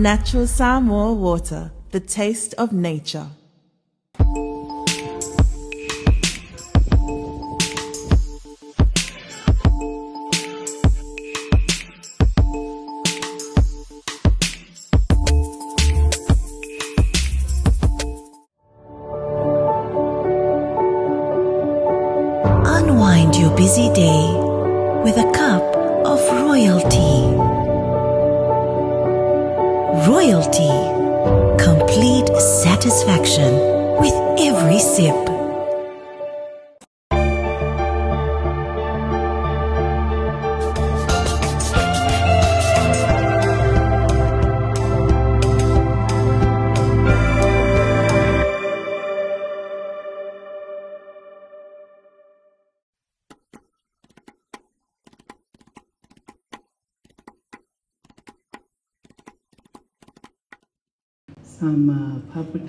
Natural Samoa water, the taste of nature. Unwind your busy day with a cup of royalty. Royalty, complete satisfaction with every sip. Some public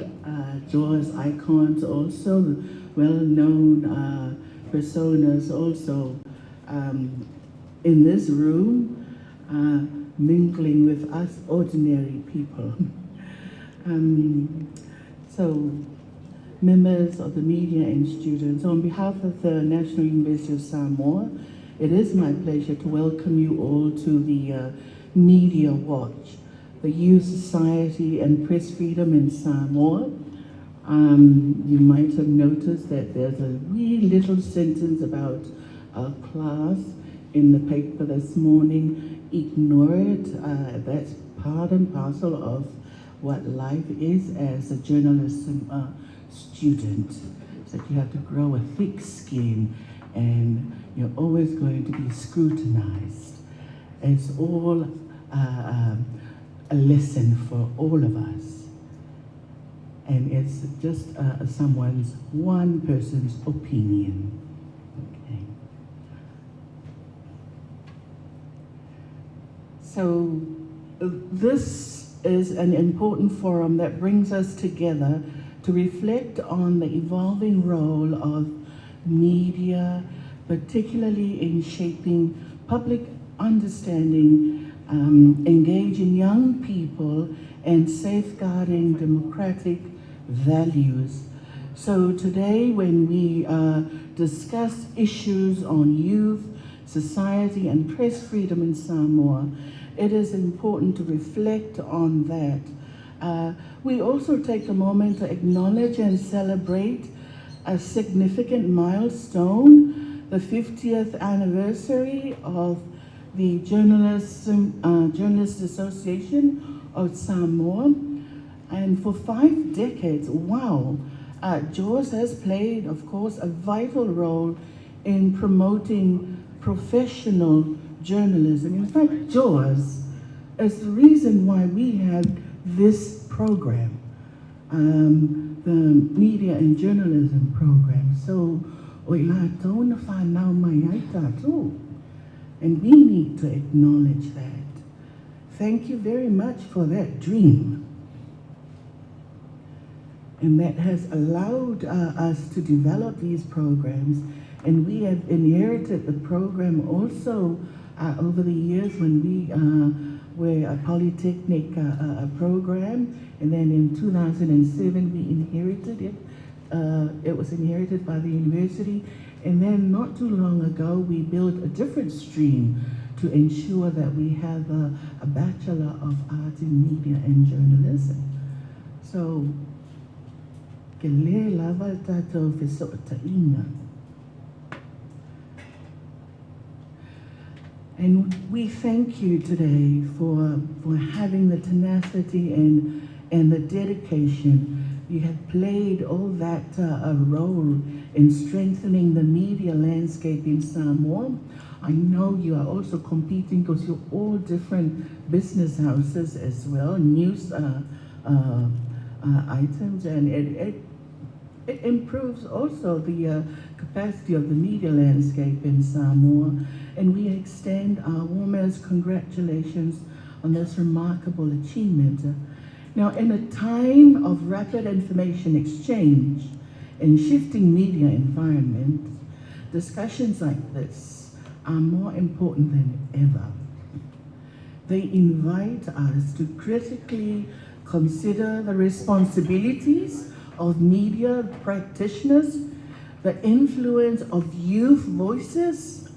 JAWS icons also, well-known personas also in this room, mingling with us ordinary people. So, members of the media and students, on behalf of the National University of Samoa, it is my pleasure to welcome you all to the Media Watch, the Youth Society and Press Freedom in Samoa. You might have noticed that there's a wee little sentence about our class in the paper this morning. Ignore it. That's part and parcel of what life is as a journalism student. So you have to grow a thick skin and you're always going to be scrutinized. It's all a lesson for all of us. And it's just one person's opinion. Okay. So this is an important forum that brings us together to reflect on the evolving role of media, particularly in shaping public understanding, engaging young people, and safeguarding democratic values. So today, when we discuss issues on youth, society, and press freedom in Samoa, it is important to reflect on that. We also take a moment to acknowledge and celebrate a significant milestone, the 50th anniversary of the Journalists Association of Samoa. And for 5 decades, wow, JAWS has played, of course, a vital role in promoting professional journalism. In fact, JAWS is the reason why we have this program, the Media and Journalism program. So, and we need to acknowledge that. Thank you very much for that dream. And that has allowed us to develop these programs. And we have inherited the program also over the years when we were a polytechnic program. And then in 2007, we inherited it. It was inherited by the university. And then not too long ago, we built a different stream to ensure that we have a Bachelor of Arts in Media and Journalism. So, and we thank you today for having the tenacity and the dedication. You have played all that role in strengthening the media landscape in Samoa. I know you are also competing because you're all different business houses as well, news items, and it improves also the capacity of the media landscape in Samoa. And we extend our warmest congratulations on this remarkable achievement. Now, in a time of rapid information exchange and shifting media environments, discussions like this are more important than ever. They invite us to critically consider the responsibilities of media practitioners, the influence of youth voices,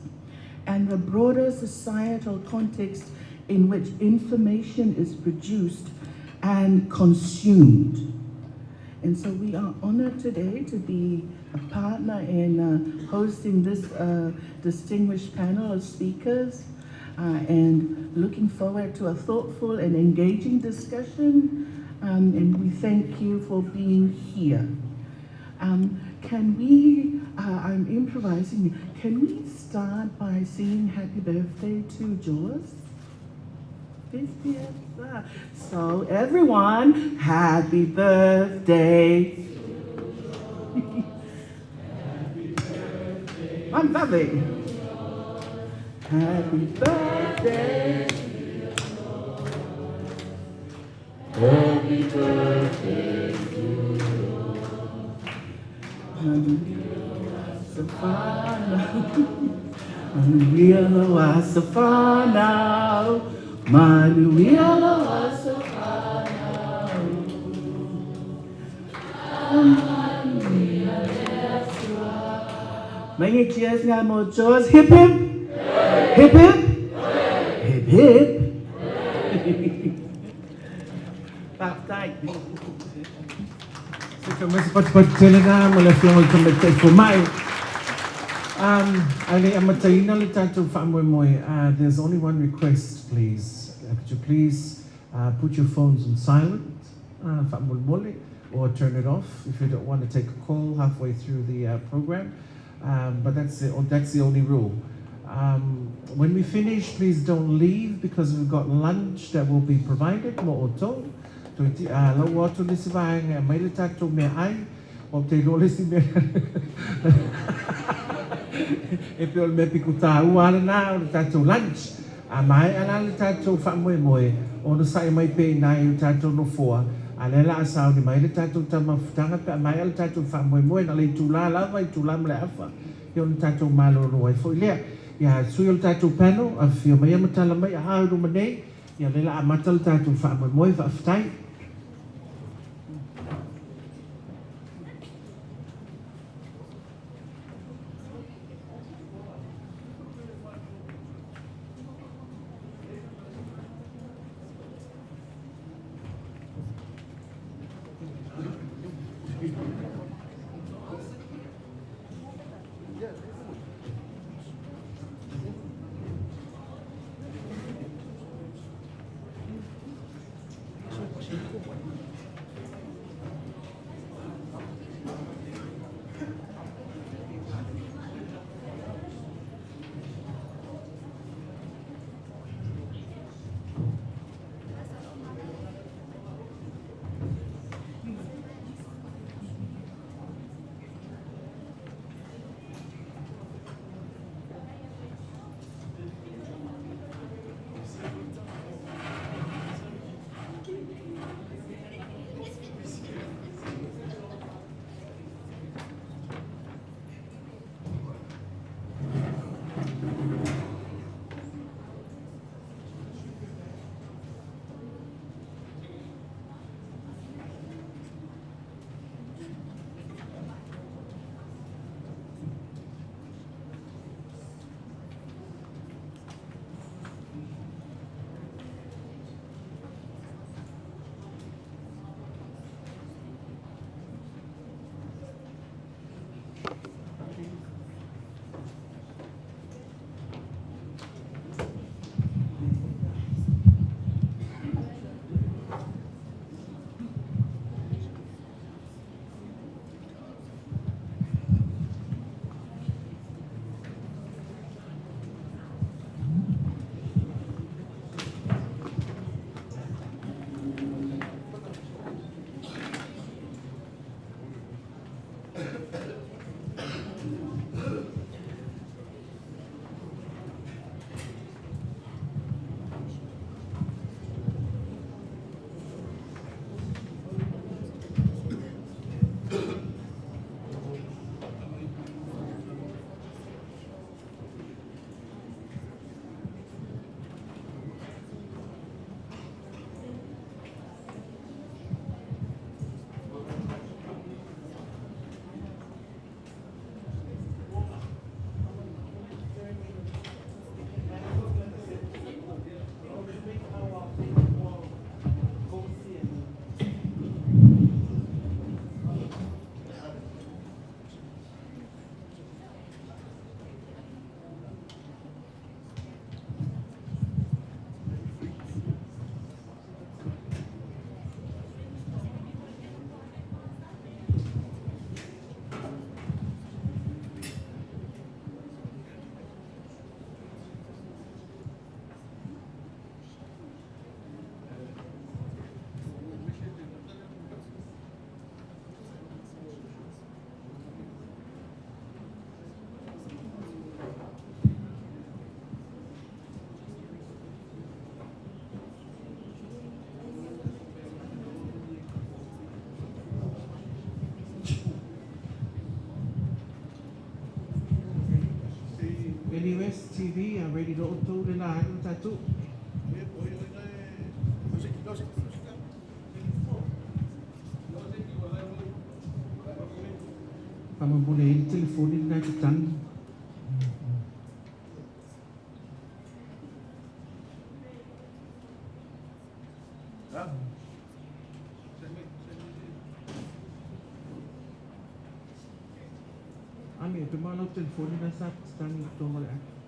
and the broader societal context in which information is produced and consumed. And so we are honored today to be a partner in hosting this distinguished panel of speakers and looking forward to a thoughtful and engaging discussion. And we thank you for being here. Can we, I'm improvising, can we start by singing happy birthday to Jaws? So everyone, happy birthday. I'm lovely. Happy birthday. Happy birthday to you. Manuela Wasafana, Manuela Wasafana. Many cheers now, more jaws. Hip hip, hip hip, hip hip. Baptiste. Mas pati-pati na mula fiong ultimate for my. Ali amataina le tatou whaamoemoe. There's only one request, please. Could you please put your phones on silent, whaamoemoe, or turn it off if you don't want to take a call halfway through the program. But that's the only rule. When we finish, please don't leave because we've got lunch that will be provided. Mo oto. Lau atu lisi vaenga mai le tatou mea ai o te lo lisi mea e pe o le mea piku tāua ala nā o le tatou lunch a mai ala le tatou whaamoemoe o na sai mai pe nai o tatou no foa a le la asau ni mai le tatou tamafutanga pe a mai ala tatou whaamoemoe na le tūlā lava i tūlā mle afa i o le tatou malolo ai fo i lea ia sui o le tatou panel a fio mai amatala mai a hao ruma nei ia le la amata le tatou whaamoemoe whaafitai. do tu le la o tatu. Kama boleh ini telefon ini nak kita. Ami, pemalo telefon ini nasa stand itu boleh.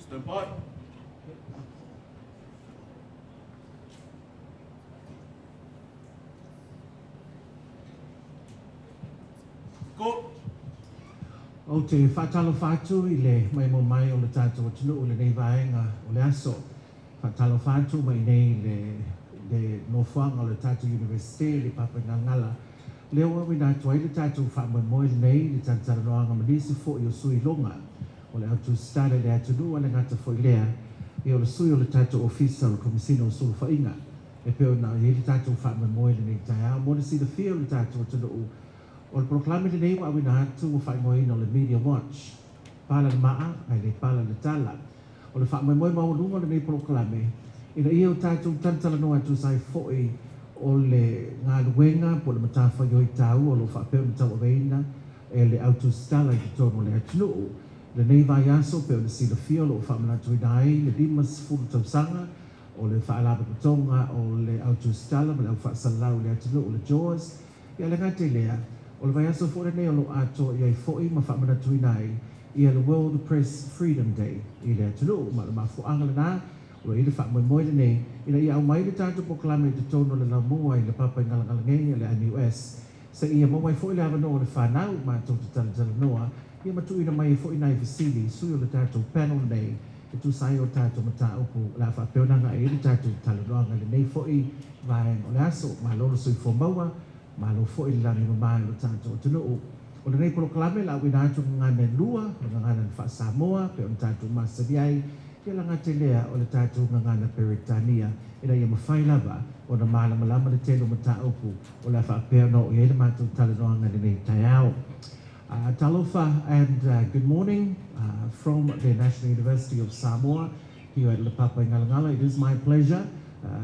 Stand by. Go. O te whatalo whātu I le mai mo mai o le tātou atunu o le nei vaenga o le aso. Whatalo whātu mai nei le nofuanga o le tātou universite le papa ngangala. Leo wa wina tuai le tātou whaamoi moi le nei le tātara noanga manisi fo I o sui longa. O le autu stare le atunu le ngata fo I lea I o le sui o le tātou ofisa o le komisina o sulu whainga. E peo na I le tātou whaamoi moi le nei taia. Mo le si le fia o le tātou atunu o o le proklame le nei wa awina atu o whaingoina o le Media Watch. Pala le maa, ai le pala le tala. O le whaingoina maulunga le nei proklame. Ina ia o tātou tantala no atu sai fo'i o le ngā luenga po le matawha yoi tau o lo whapeo na tau aweina e le autu stala I te tono le atunuu. Le nei vai aso peo le sila fio lo whamanatu inai, le dimas furu tau sanga o le whaalaba kutonga o le autu stala ma le au whaasalau le atunuu le Jaws. Ia le ngate lea. O le vai aso fōre nei o lo ato I ai fo'i ma whamanatu inai I le World Press Freedom Day I le atunuu ma le mafuanga le nā o le whaamoi moi le nei ina I au mai le tātou poklame I te tono le Lamua I le papa I ngalangalangei le NUS sa ia mawai fo'i le avano o le whanau ma tau te talatala noa ia matu ina mai fo'i nai visili sui o le tātou panel nei e tu sai o tātou mata upu la whapeonanga e le tātou talanoanga le nei fo'i vaeng o le aso ma lolo sui fo maua ma lo fo'i le lani mamai o tātou tunuu o le nei proklame la wina atu ngane lua o ngana wha Samoa pe o tātou masaviai ia langa te lea o le tātou ngana Peritania ina ia mawhai lava o na malama le telo mata upu o la whapeona o ia le mātou talanoanga le nei taiao. Talofa and good morning from the National University of Samoa here at Lepapa Ngalangala. It is my pleasure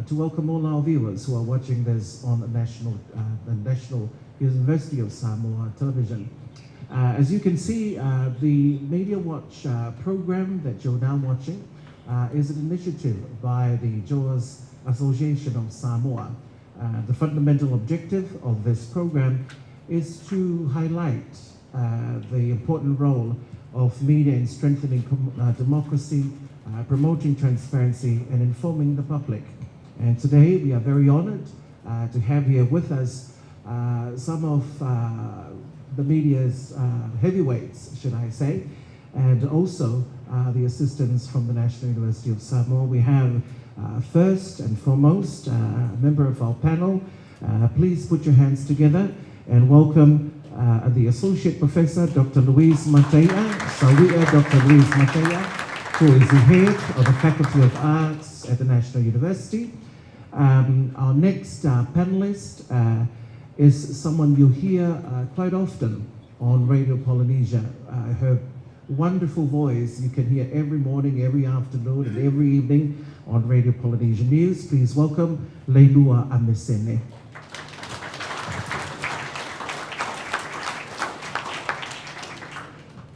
to welcome all our viewers who are watching this on the National University of Samoa television. As you can see, the Media Watch program that you're now watching is an initiative by the Jaws Association of Samoa. The fundamental objective of this program is to highlight the important role of media in strengthening democracy, promoting transparency, and informing the public. And today we are very honored to have here with us some of the media's heavyweights, should I say, and also the assistants from the National University of Samoa. We have first and foremost a member of our panel. Please put your hands together and welcome the Associate Professor, Dr.Louise Mataia, Sauia Dr.Louise Mataia, who is the head of the Faculty of Arts at the National University. Our next panelist is someone you hear quite often on Radio Polynesia. Her wonderful voice you can hear every morning, every afternoon, and every evening on Radio Polynesia News. Please welcome Leilua Amesene.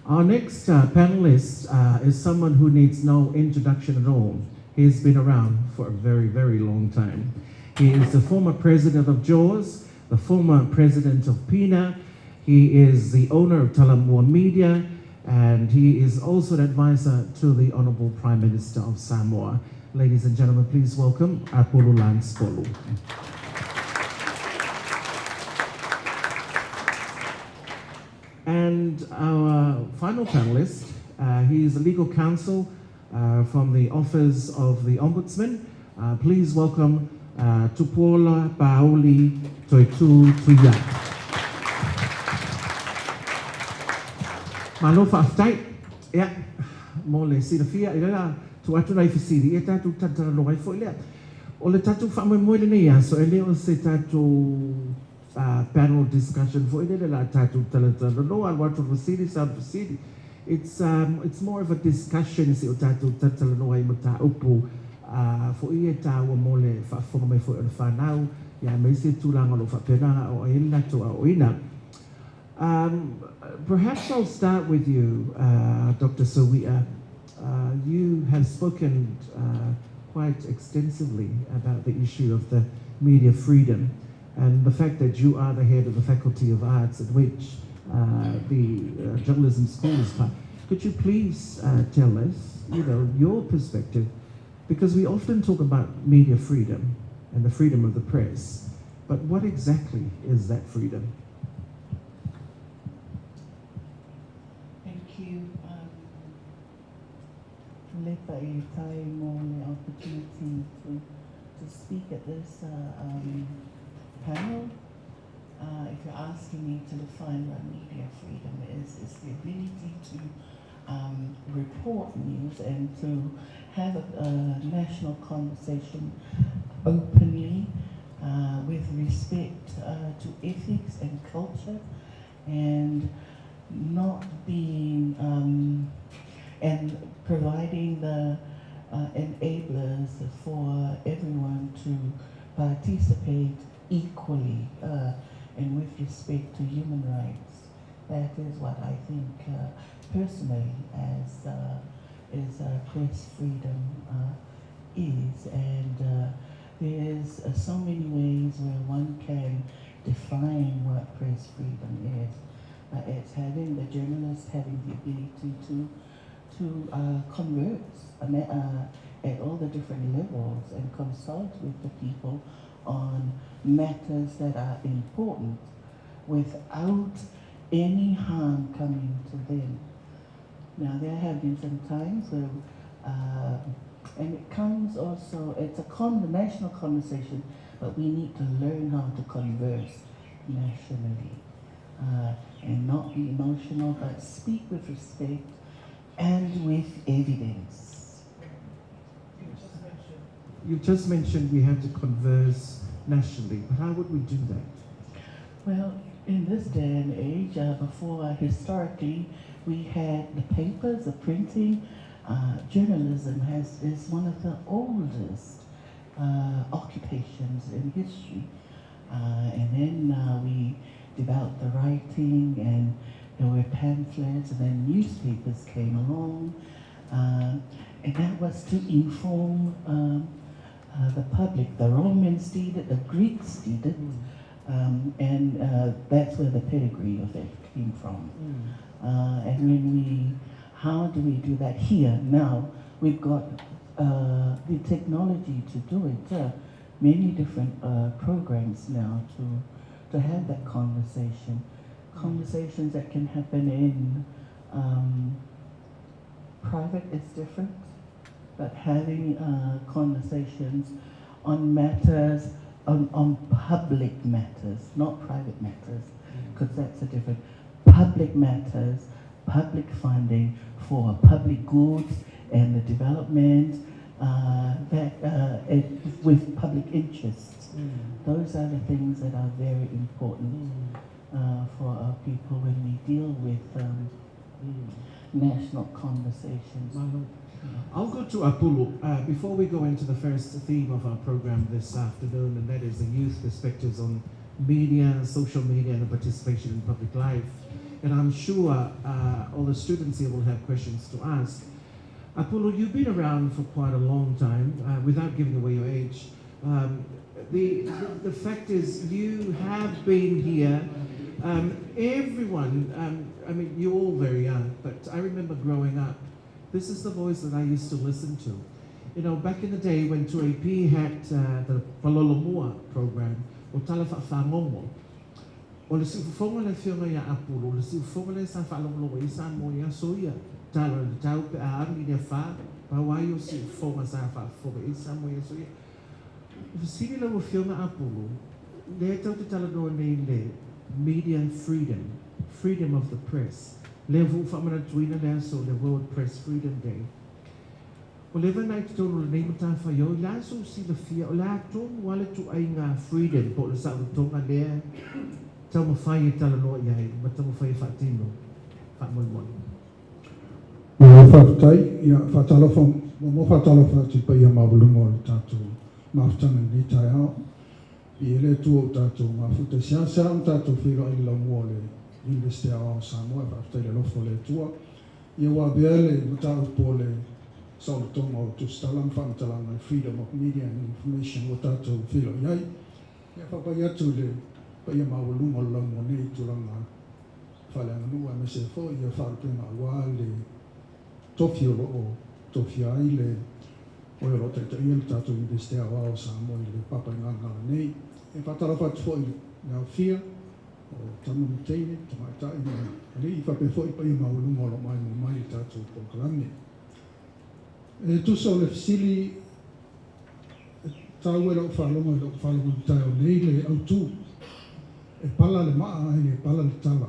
Our next panelist is someone who needs no introduction at all. He's been around for a very, very long time. He is the former president of Jaws, the former president of PINA. He is the owner of Talamua Media, and he is also an advisor to the Honourable Prime Minister of Samoa. Ladies and gentlemen, please welcome Apulu Lance Polu. And our final panelist, he is a legal counsel from the Office of the Ombudsman. Please welcome Tupuola, Pauli, Toetu, Tuia. Malo whaaftai, ea, mo le sinafia, ila tu atu nai fisiri, e tatu tatara loai fo ilea. O le tatu whamoe le nei aso, e leo se tatu panel discussion fo ilea la tatu talatara loa, al watu fasiri, sab fasiri. It's more of a discussion, si o tatu tatara loa I mata upu, fo ia tawa mo le whaafonga mai fo i le whanau, ia meisi tūlanga lo whapena o ila to a oina. Perhaps I'll start with you, Dr. Tuia. You have spoken quite extensively about the issue of the media freedom and the fact that you are the head of the Faculty of Arts at which the journalism school is part. Could you please tell us, your perspective, because we often talk about media freedom and the freedom of the press, but what exactly is that freedom? Lepailetai for the opportunity to speak at this panel. If you're asking me to define what media freedom is, it's the ability to report news and to have a national conversation openly with respect to ethics and culture, and not being and providing the enablers for everyone to participate equally and with respect to human rights. That is what I think personally as press freedom is, and there's so many ways where one can define what press freedom is. It's having the journalists having the ability to converse at all the different levels and consult with the people on matters that are important without any harm coming to them. Now, there have been some times where, and it comes also, it's a national conversation, but we need to learn how to converse nationally and not be emotional, but speak with respect and with evidence. You just mentioned we have to converse nationally, but how would we do that? Well, in this day and age, before historically, we had the papers, the printing. Journalism is one of the oldest occupations in history. And then we developed the writing, and there were pamphlets, and then newspapers came along, and that was to inform the public. The Romans did it, the Greeks did it, and that's where the pedigree of it came from. And how do we do that here? Now, we've got the technology to do it, many different programs now to have that conversation. Conversations that can happen in private is different, but having conversations on matters, on public matters, not private matters, because that's a different, public matters, public funding for public goods and the development with public interests. Those are the things that are very important for our people when we deal with national conversations. I'll go to Apulu before we go into the first theme of our program this afternoon, and that is the youth perspectives on media, social media, and the participation in public life. And I'm sure all the students here will have questions to ask. Apulu, you've been around for quite a long time, without giving away your age. The fact is, you have been here Everyone, I mean, you're all very young, but I remember growing up, this is the voice that I used to listen to. You know, back in the day when 2AP had the Talamua program, o tala whaamongo, o le siufonga le whionga ia Apulu, o le siufonga le sa whaalongolongo i Samoa soia, tala le tau pe a ami le wha, pa wai o siufonga sa whaafonga i Samoa soia. Sini la o whionga Apulu, le tau te tala noa nei le media freedom, freedom of the press. Le vu whamana tuina lea so le World Press Freedom Day. O le vana i te tono le nei mata whaiau, la so si le fia, o la tonu wale tu ai ngā freedom, po le sa tonga lea, tau ma whai e tala noa iai, ma tau ma whai whaatino, whaamoi. Mo whaatai, ia whaatalawha, mo whaatalawha ti pai a mawulungo le tātou maafutanga ni tai ao. I ele tu o tātou mafuta siasa, o tātou whira i la mua le University of Samoa, whaatai le lofo le tua. Ia wā bea le matau po le sautonga o tustalang whamatalanga freedom of media and information o tātou whira iai. Ia whapai atu le pai a mawulungo la mua nei turanga whaleanga nua me se fo ia whaapenga wā le tofi o o tofi ai le o e rota te ia le tātou University of Samoa i le papa ngangala nei. E whatara whatu fo i ngā whia o tamu teine, tamaitai ni ali I whape fo I pai maulungo lo mai mo mai tātou pōkalame. E tusa o le fisili tau e lau whalonga tai o nei le autu. E pala le maa e pala le tala.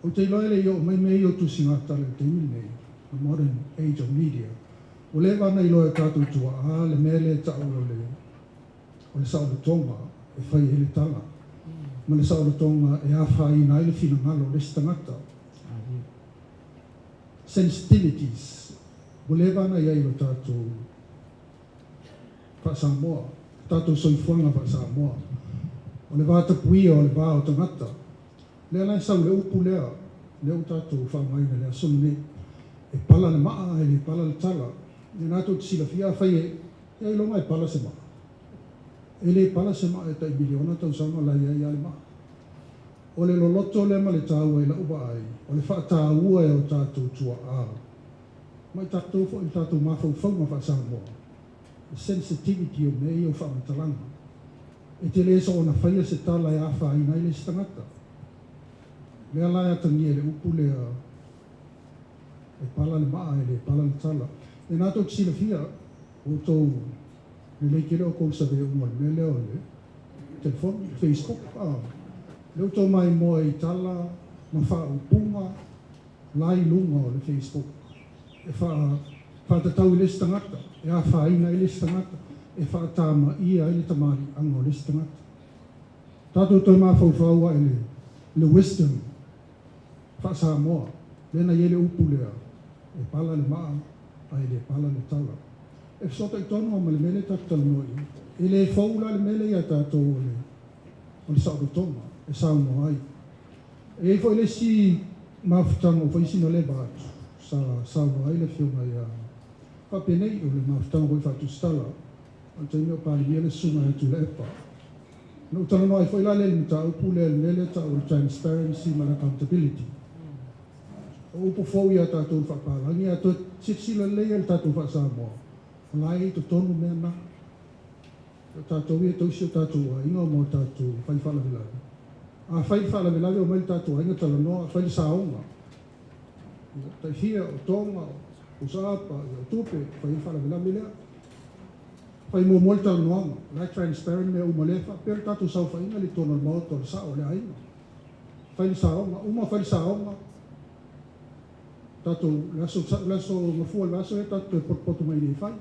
O te loa le mai mei o tusi ngata le teimi nei, the modern age of media. O le wana I loa tātou tua le mele tau o le sautonga e whai ele tala. Ma le sautonga e awhai na ele whina ngalo le stangata. Sensitivities. O le wana iai o tātou Samoa, tātou soifuanga Samoa. O le vā tapuia o le vā o tangata. Lea lai sau le upu lea, leo tātou whamaina lea sumne. E pala le maa e le pala le tala. E nātou te sila fia whai e longa e pala se maa. E le pala se maa e tai miliona tau sama lai ai ale maa. O le loloto le ma le tāua e la uba ai. O le wha tāua e o tātou tua a. Mai tātou fo I tātou mafau whaunga wha Samoa. The sensitivity o mei o whamatalanga. E te le so o na whaia se tala e awha I nai le stangata. Lea lai atangia le upu lea e pala le maa e le pala le tala. E nātou te sila fia o tau le leikere o kousa ve unga le leo le telefon, Facebook. Leo tau mai moa I tala ma wha upunga lai lunga o le Facebook. E wha tatau I le stangata, e a wha ina I le stangata, e wha tāma ia I le tamari anga o le stangata. Tātou tau maa whauwhaua e le wisdom wha Samoa, lena I le upu lea, e pala le maa, ai le pala le tala. E sota I tono o ma le mele tātou noi, e le whaula le mele ia tātou o le sautonga, e sauno ai. E fo le si mafutanga o whaisino le bātu, sa sauno ai le whiunga ia. Papenei o le mafutanga o whatu stala, o te meo pāli le sunga e tu le epa. No tala no ai fo ila le mta upu le mele ta o transparency ma accountability. O upu fo ia tātou whapalangi, a to sitsila leia le tātou whasamoa. Lai to tonu mea na. Tātou ia tausi o tātou a inga o mo tātou whaifala vilawe. A whaifala vilawe o mai tātou a inga tala noa, whaili saonga. Tai hia o tonga, o sapa, o tupe, whaifala vilawe lea. Whai mo molta noanga, lai transparent mea umalefa, pero tātou sau whainga li tona maoto o sao le ainga. Whaili saonga, whaili saonga. Tātou laso mafua laso e tātou e potpoto mai nei whai.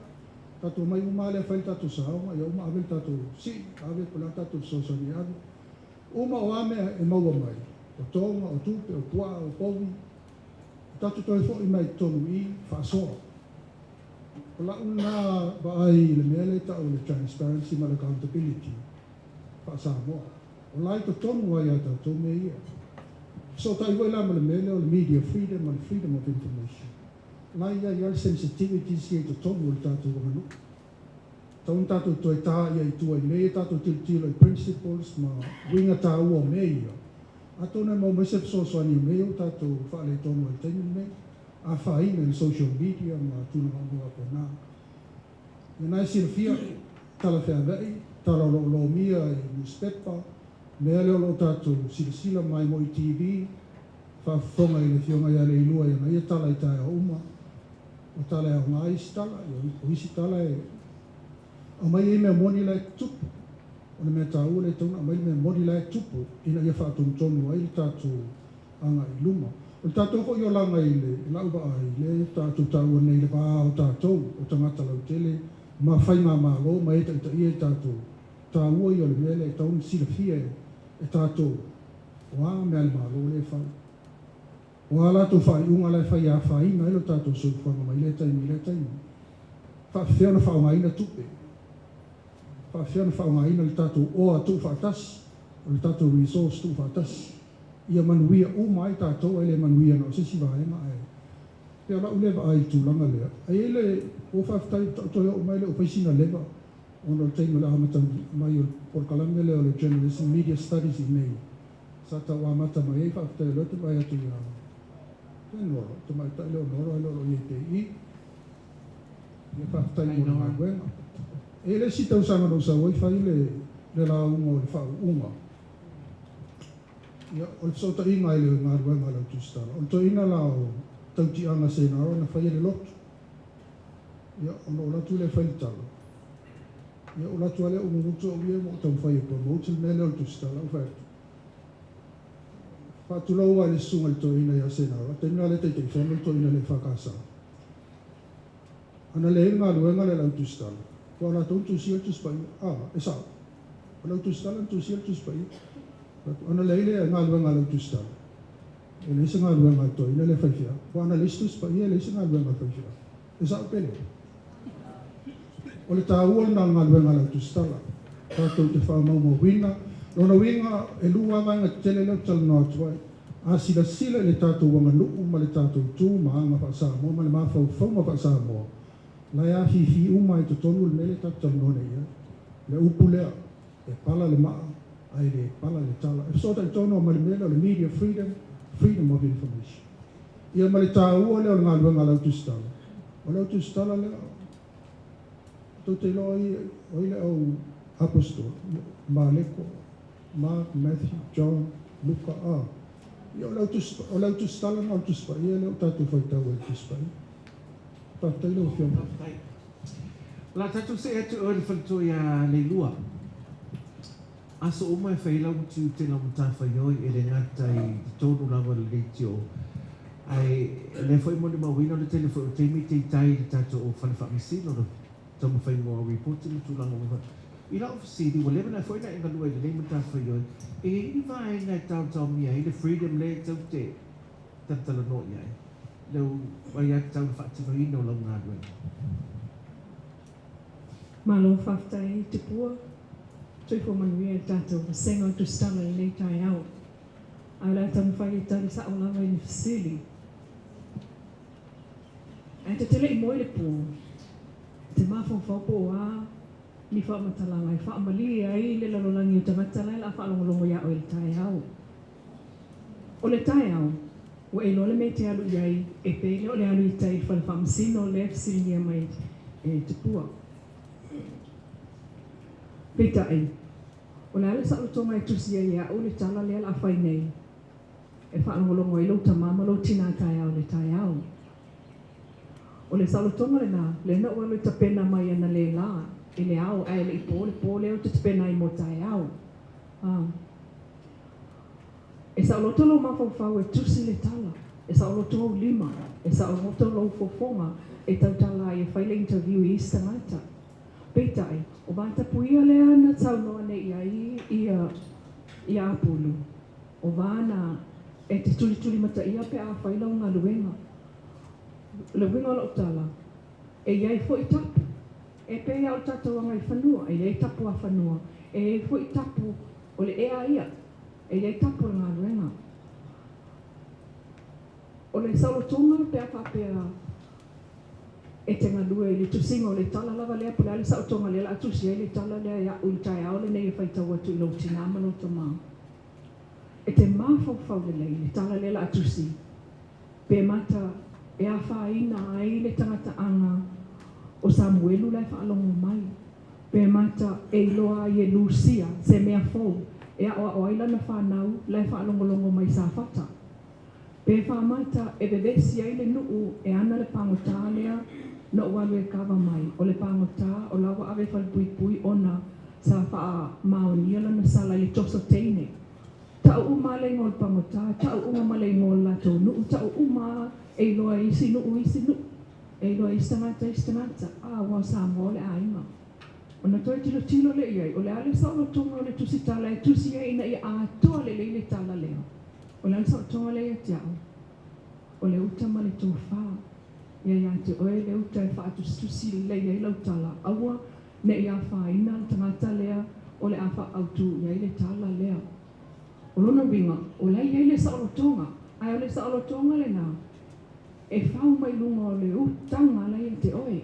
Tātou mai umale whai tātou saonga, ia uma avel tātou si, avel pula tātou sosani ave. Uma o ame e maua mai, o tonga, o tupe, o pua, o Polu. Tātou toi fo I mai tonu I whaasoa. O la una vai le mele ta o le transparency ma le accountability. Whaasamoa. O lai to tonu ai a tātou me ia. So tai wai la ma le mele o le media freedom ma le freedom of information. Lai ia ia le sensitivities ia to tonu o le tātou wahanu. taun tātou toi tā ia I tua I le tātou tilo I principles ma winga tā ua me ia. A tōna mau mesef sosoani me o tātou whaale tonu al tenu me. A whaina I social media ma tūna maunga ko nā. Ia nai silafia tala whea vei, tala lo mia I newspaper, mea leo lo tātou silasila mai mo I TV, whaafonga I le fionga ia Leilua ia na ia tala I tae o uma, o tala e o ngā isi tala, o isi tala e o mai e mea moni lai tupu, o le mea tā ua le tauna, o mai mea moni lai tupu, ina ia whaatonu tonu ai le tātou anga I luma. O tātou ko I o langa I le, lauba ai, le tātou tā ua nei le paa o tātou, o tangata lau tele, ma whai ngā mālo, ma e ta ia tātou, tā ua I o le mele, e taunu sila fia e tātou, o a mea le mālo le whai. O a lātou whai unga lai whai a whai, na ilo tātou soifanga mai le taimi. Whawhiana whaongaina tupe. Whawhiana whaongaina le tātou oa tu whaatasi, o le tātou resource tu whaatasi. Ia manuia o mai tātou, ele manuia na o sisi vaenga ai. Pea la ulewa ai tūlanga lea. Ai ele o whawhitai toi o mai le o paisina lewa. Ono le teimo le amata mai o porkalange le o le journalism media studies I mei. Sa ta wa mata mai e whawhitai lote mai atu I ama. Tenoro, te mai tai leo noro ai loro I te I. Ia whawhitai mo le maguenga. E le si tau sanga no sa wai whai le la unga o le whau unga. Ia, o le sota inga I le ngā ruenga lau tūstara. O le to ina la o tauti anga se naro na whai le lotu. Ia, ono o latu le whai talo. Ia, o latu ale o mumutu o ia mo tau whai o promote le mele o tūstara o whai. Whātulau ai le sunga le to ina ia se naro. Te ina le te te whai le to ina le whakasa. Ana le ngā ruenga le lau tūstara. Kua la tau tūsia tūspai. E sao. O lau tūstara tūsia tūspai. Ana leile e ngā luenga lau tūstara. E leisa ngā luenga toi, ina le whaiwhia. Ko ana listus pa ia leisa ngā luenga whaiwhia. E sao pele. O le tā ua na ngā luenga lau tūstara. Tātou te whaamau mo wina. Lona winga e lua vanga tele lau tala noa tuai. A sila sila le tātou wanga nuu ma le tātou tū ma anga wha Samoa, ma le mawhau whau ma wha Samoa. Lai a hihi uma e totonu le mele tātou nona ia. Le upu lea, e pala le maa. Ai le pala le tala. E sota I tono ma le mele o le media freedom, freedom of information. Ia ma le tā ua leo le ngā luenga lau tūstala. O lau tūstala leo, tau te loa o ile au apostol, Maleko, Mark, Matthew, John, Luka, Ia o lau tūstala na o tūspa, ia leo tātou whaitau e tūspa. Tātou leo whiona. La tātou se atu o le whantua ia Leilua. Aso o mai whailau tu te lamu tāwhaioi e le ngata I tōnu lawa le leitio. Ai, le whai moni mawina le telefo o teimi te itai le tātou o whale whaamisino no tamu whai ngoa reporting tu langa mwa. I la ofisiri, wa lewa na whai na inga lua I le leimu tāwhaioi. E I vai ngai tau mia, I le freedom le tau te tatala no iai. Leu, wai ati tau whaatiwahino lau ngā duenga. Malo whaftai Tupua. Tui fo manuia e tātou senga tu stala I nei tai au. Ai lai tamu whai tari sa o lawa I ni whisili. Ai te tele I moe le pō. Te mawhau whaupo a ni whaamatalanga. I whaamali ai le lalolangi o tamatala I la whaalongolongo ia o le tai au. O le tai au, o e lole me te alu iai e pele o le alu I tai whale whaamasino o le whisili nia mai e Tupua. Peitai, o le ale sa lo tonga e tusia ia o le tala le ala whai nei. E whaangolongo I lo tamama lo tina tai au le tai au. O le sa lo tonga le na, le na ua lo tapena mai ana le la, e le au ai le ipo, le po leo te tapena I mo tai au. E sa lo tolo mawhau e tusi le tala, e sa lo tolo lima, e sa lo tolo fofonga, e tau tala I whaile interview I istangata. Peitai, o vata puia le ana tau noa ne ia Apulu. O vana e te tuli mata ia pe a whaila o ngā luenga. Le winga lo tala, e iai fo I tapu. E pe ia o tatou anga I whanua, e iai tapu a whanua. E fo I tapu o le ea ia, e iai tapu o ngā luenga. O le saulotonga pe a whapea e te ngalua i le tusinga o le tala lava lea pula le sa o tonga le la atusi e le tala lea ia ultai ao le nei e whaitau atu i lau tinama no tama. E te mawhau le tala le la atusi. Pe mata e a whaina ai le tangata anga o Samuelu lai whaalongo mai. Pe mata e loa i e Lucia se mea fau. E a o aila na whanau lai whaalongolongo mai sa whata. Pe whamata e bebesi ai le nuu e ana le pangota lea na walu e kawa mai. O le pangota o lawa ave whalpui ona sa wha maonia lana sala le toso teine. Tau uma le ngol pangota, tau uma le ngol lato nuu, tau uma e loa isi nuu. E loa istangata, wa Samoa le ainga. O na toi tilo le iai, o le ale sa o tonga o le tusi tala e tusi e ina i a toa le leile tala leo. O le ale sa o tonga le ia tiao. O le uta ma le tofa. Ia te oe le uta e wha tusi le iai lau tala. Aua ne ia wha ina tangata lea o le awha autu iai le tala lea. O lona winga, o le iai le sa o tonga. Ai o le sa o tonga le nā. E whau mai lunga o le utanga lai te oe.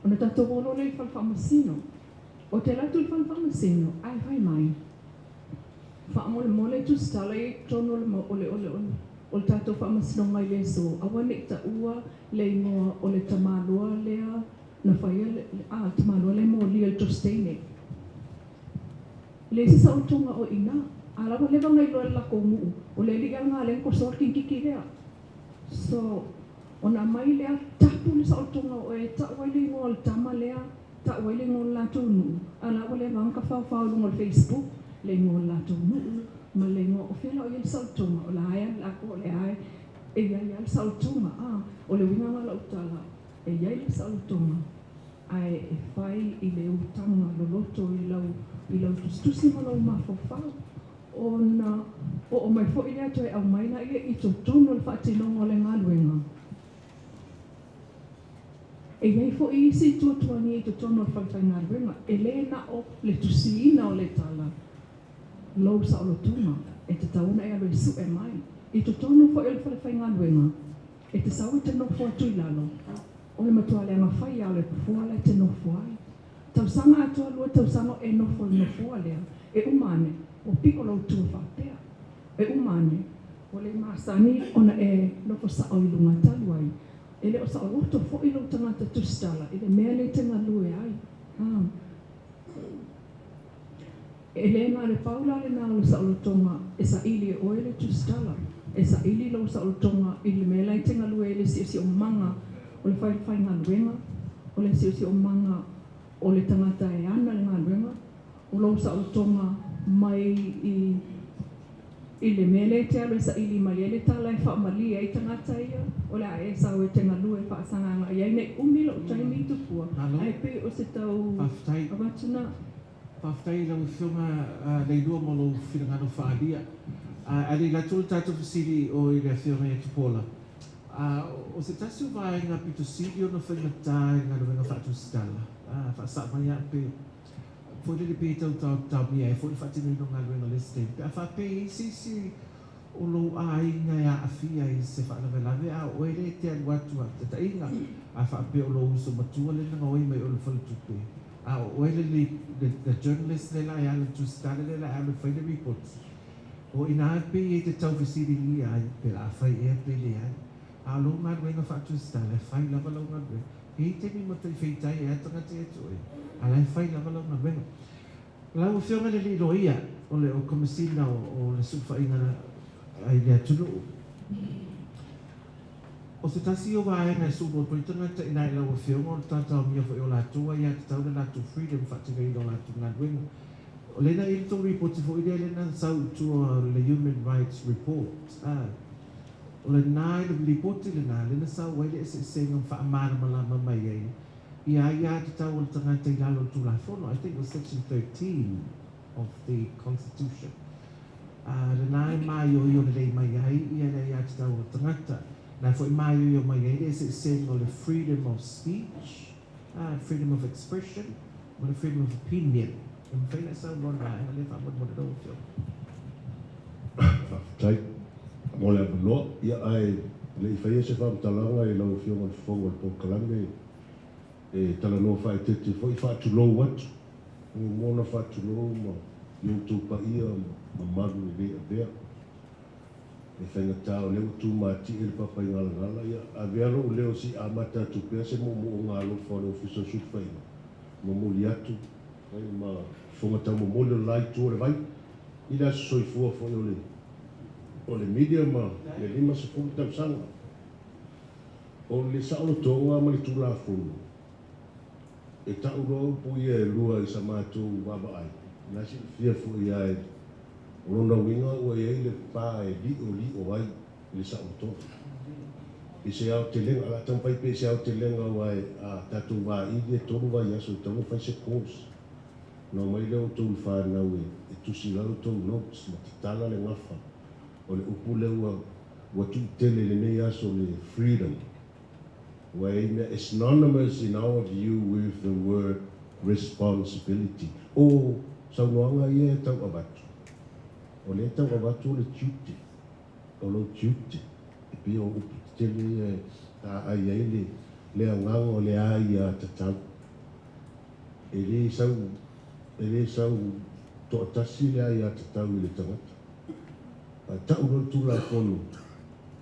O na tato wolo le whalwhamasino. O te latu i whalwhamasino, ai whai mai. Whaamole tu stala i tono o le tato whamasino mai le so. Awa nek ta ua le ingoa o le tamalua lea na whaia tamalua le mo lia to steine. Le sisa o tonga o ina. Alawa leva ngai loa lako muu. O le liga ngā le ko sorkin kiki lea. So, ona mai lea tapu le sa o tonga o e ta waili ngol tama lea, ta waili ngol lato nuu. Ala o le wangka whau ngol Facebook, le ngol lato nuu, ma le ngol o whila o iel sa o tonga, o la aia lako o le ai, e iai al sa o tonga, o le winga ngala utala, e iai le sa o tonga, ai e whai i le utanga loloto i lau tustusi ma lau mawhawhau. O mai fo i ato e au mai na i to tono le whaatinongo le ngaluenga. E iei fo i isi tuatuani i to tono le whaatai ngaluenga. E le na o le tusiina o le tala. Lau sa o lo tunga. E te tauna e alo i su e mai. I to tono fo e le whaatai ngaluenga. E te sau i te nofo atu i lalo. O le matua le mawhai au le pufua le te nofo ai. Tausanga atua lua tausanga e nofo lea. E umane. O piko lau tua whapea. E umane, o le masani ona e loko sa o ilunga taluai. E le o sa o roto fo ilo tangata tustala. E le mea le tenga lue ai. E le nga le paula le nga o sa o tonga e sa ili e oe le tustala. E sa ili lau sa o tonga i le mea le tenga lue e le si o manga o le whai ngā luenga. O le si o manga o le tangata e ana le ngā luenga. O lau sa o tonga mai i le mele te alo sa ili mai ele tala e whaamali e tangata ia o le ae sa o e te ngalu e whaasanganga ia nei umilo o taimi i Tupua ai pe o se tau awatuna Paftai lau whiunga Leilua mo lau whirangano whaalia ali la tulu tātou whisiri o i le whiunga e Tupuola o se tasi o vaenga pito siri o na whaingatai ngā ruenga whaatu stala whaasa mai a pe foi le pe tau mia e foi fatino no ngalo le state pe fa pe si o lo ai nga ya afia i se fa la ve a o ele te watu te tainga a fa pe o lo so matua le nga oi mai o le fa tupe a o ele the journalist le la ya le tu stare le la a le fa le report o ina pe e te tau visiri ni ai pe la fa e pe le ai a lo nga nga fa tu stare fa la va lo nga e te mi mo te feitai e atanga te toi ala fai la vala na venga la o fiona le Leilua o le o komisina o le sufa ina ai le tulu o se tasi o vai na su bo poitanga te ina la o fiona o tata mi o la tua ia te tau na tu freedom fatti nei la tu na venga o le na il to report fo ide le na sau tu le human rights report o le na le report le na sau wai le se ngam fa amana malama mai ai ia te tau o tangata i lalo tu la fono. I think it was section 13 of the Constitution. Le nai mai o le rei mai ai, ia te tau o tangata. Na fo i mai o mai ai, it's saying o le freedom of speech, freedom of expression, o le freedom of opinion. E mwhaina sa rona ai, le whamod mo le rau fio. Tai, mo le amaloa, ia ai Le I whaia se whamtalanga e lau whionga le whonga le pōkalanga e talanoa whae tete whai whaatulou atu. Mona whaatulou ma iutu pa ia ma maru e rea bea. E whainga tau leo tu mati e le papai ngala ia. A vealo o leo si amata tu pea se mo ngā lo whare ofisa sut whainga. Mo moli atu. Whai ma whonga tau mo moli o lai tu o le vai. Ida soifua whai o le media ma le lima se fuku tau sanga. O le saolo tonga ma le tula fulu. E tau roa po ia e lua I sa mātou waba ai. Nasi fia fu ia e rona winga ua e le pā e li o ai le saolo tonga. I se au te lenga, ala tampai pe se au te lenga wai a tatu wā i tolu wai aso tamu whai se kōs. No mai leo tolu whānau e tusi lau tolu notes ma te tala le ngafa. O le upu leo wa tu tele le nei aso le freedom. Where it's synonymous in our view with the word responsibility. O saunoanga ia tau abatu. O le tau abatu le tuti. O lo tuti. E pia o upu tele ta ai ai le angang o le ai a tatau. E le sau to atasi le ai a tatau I le tangata. Tau lo tula kono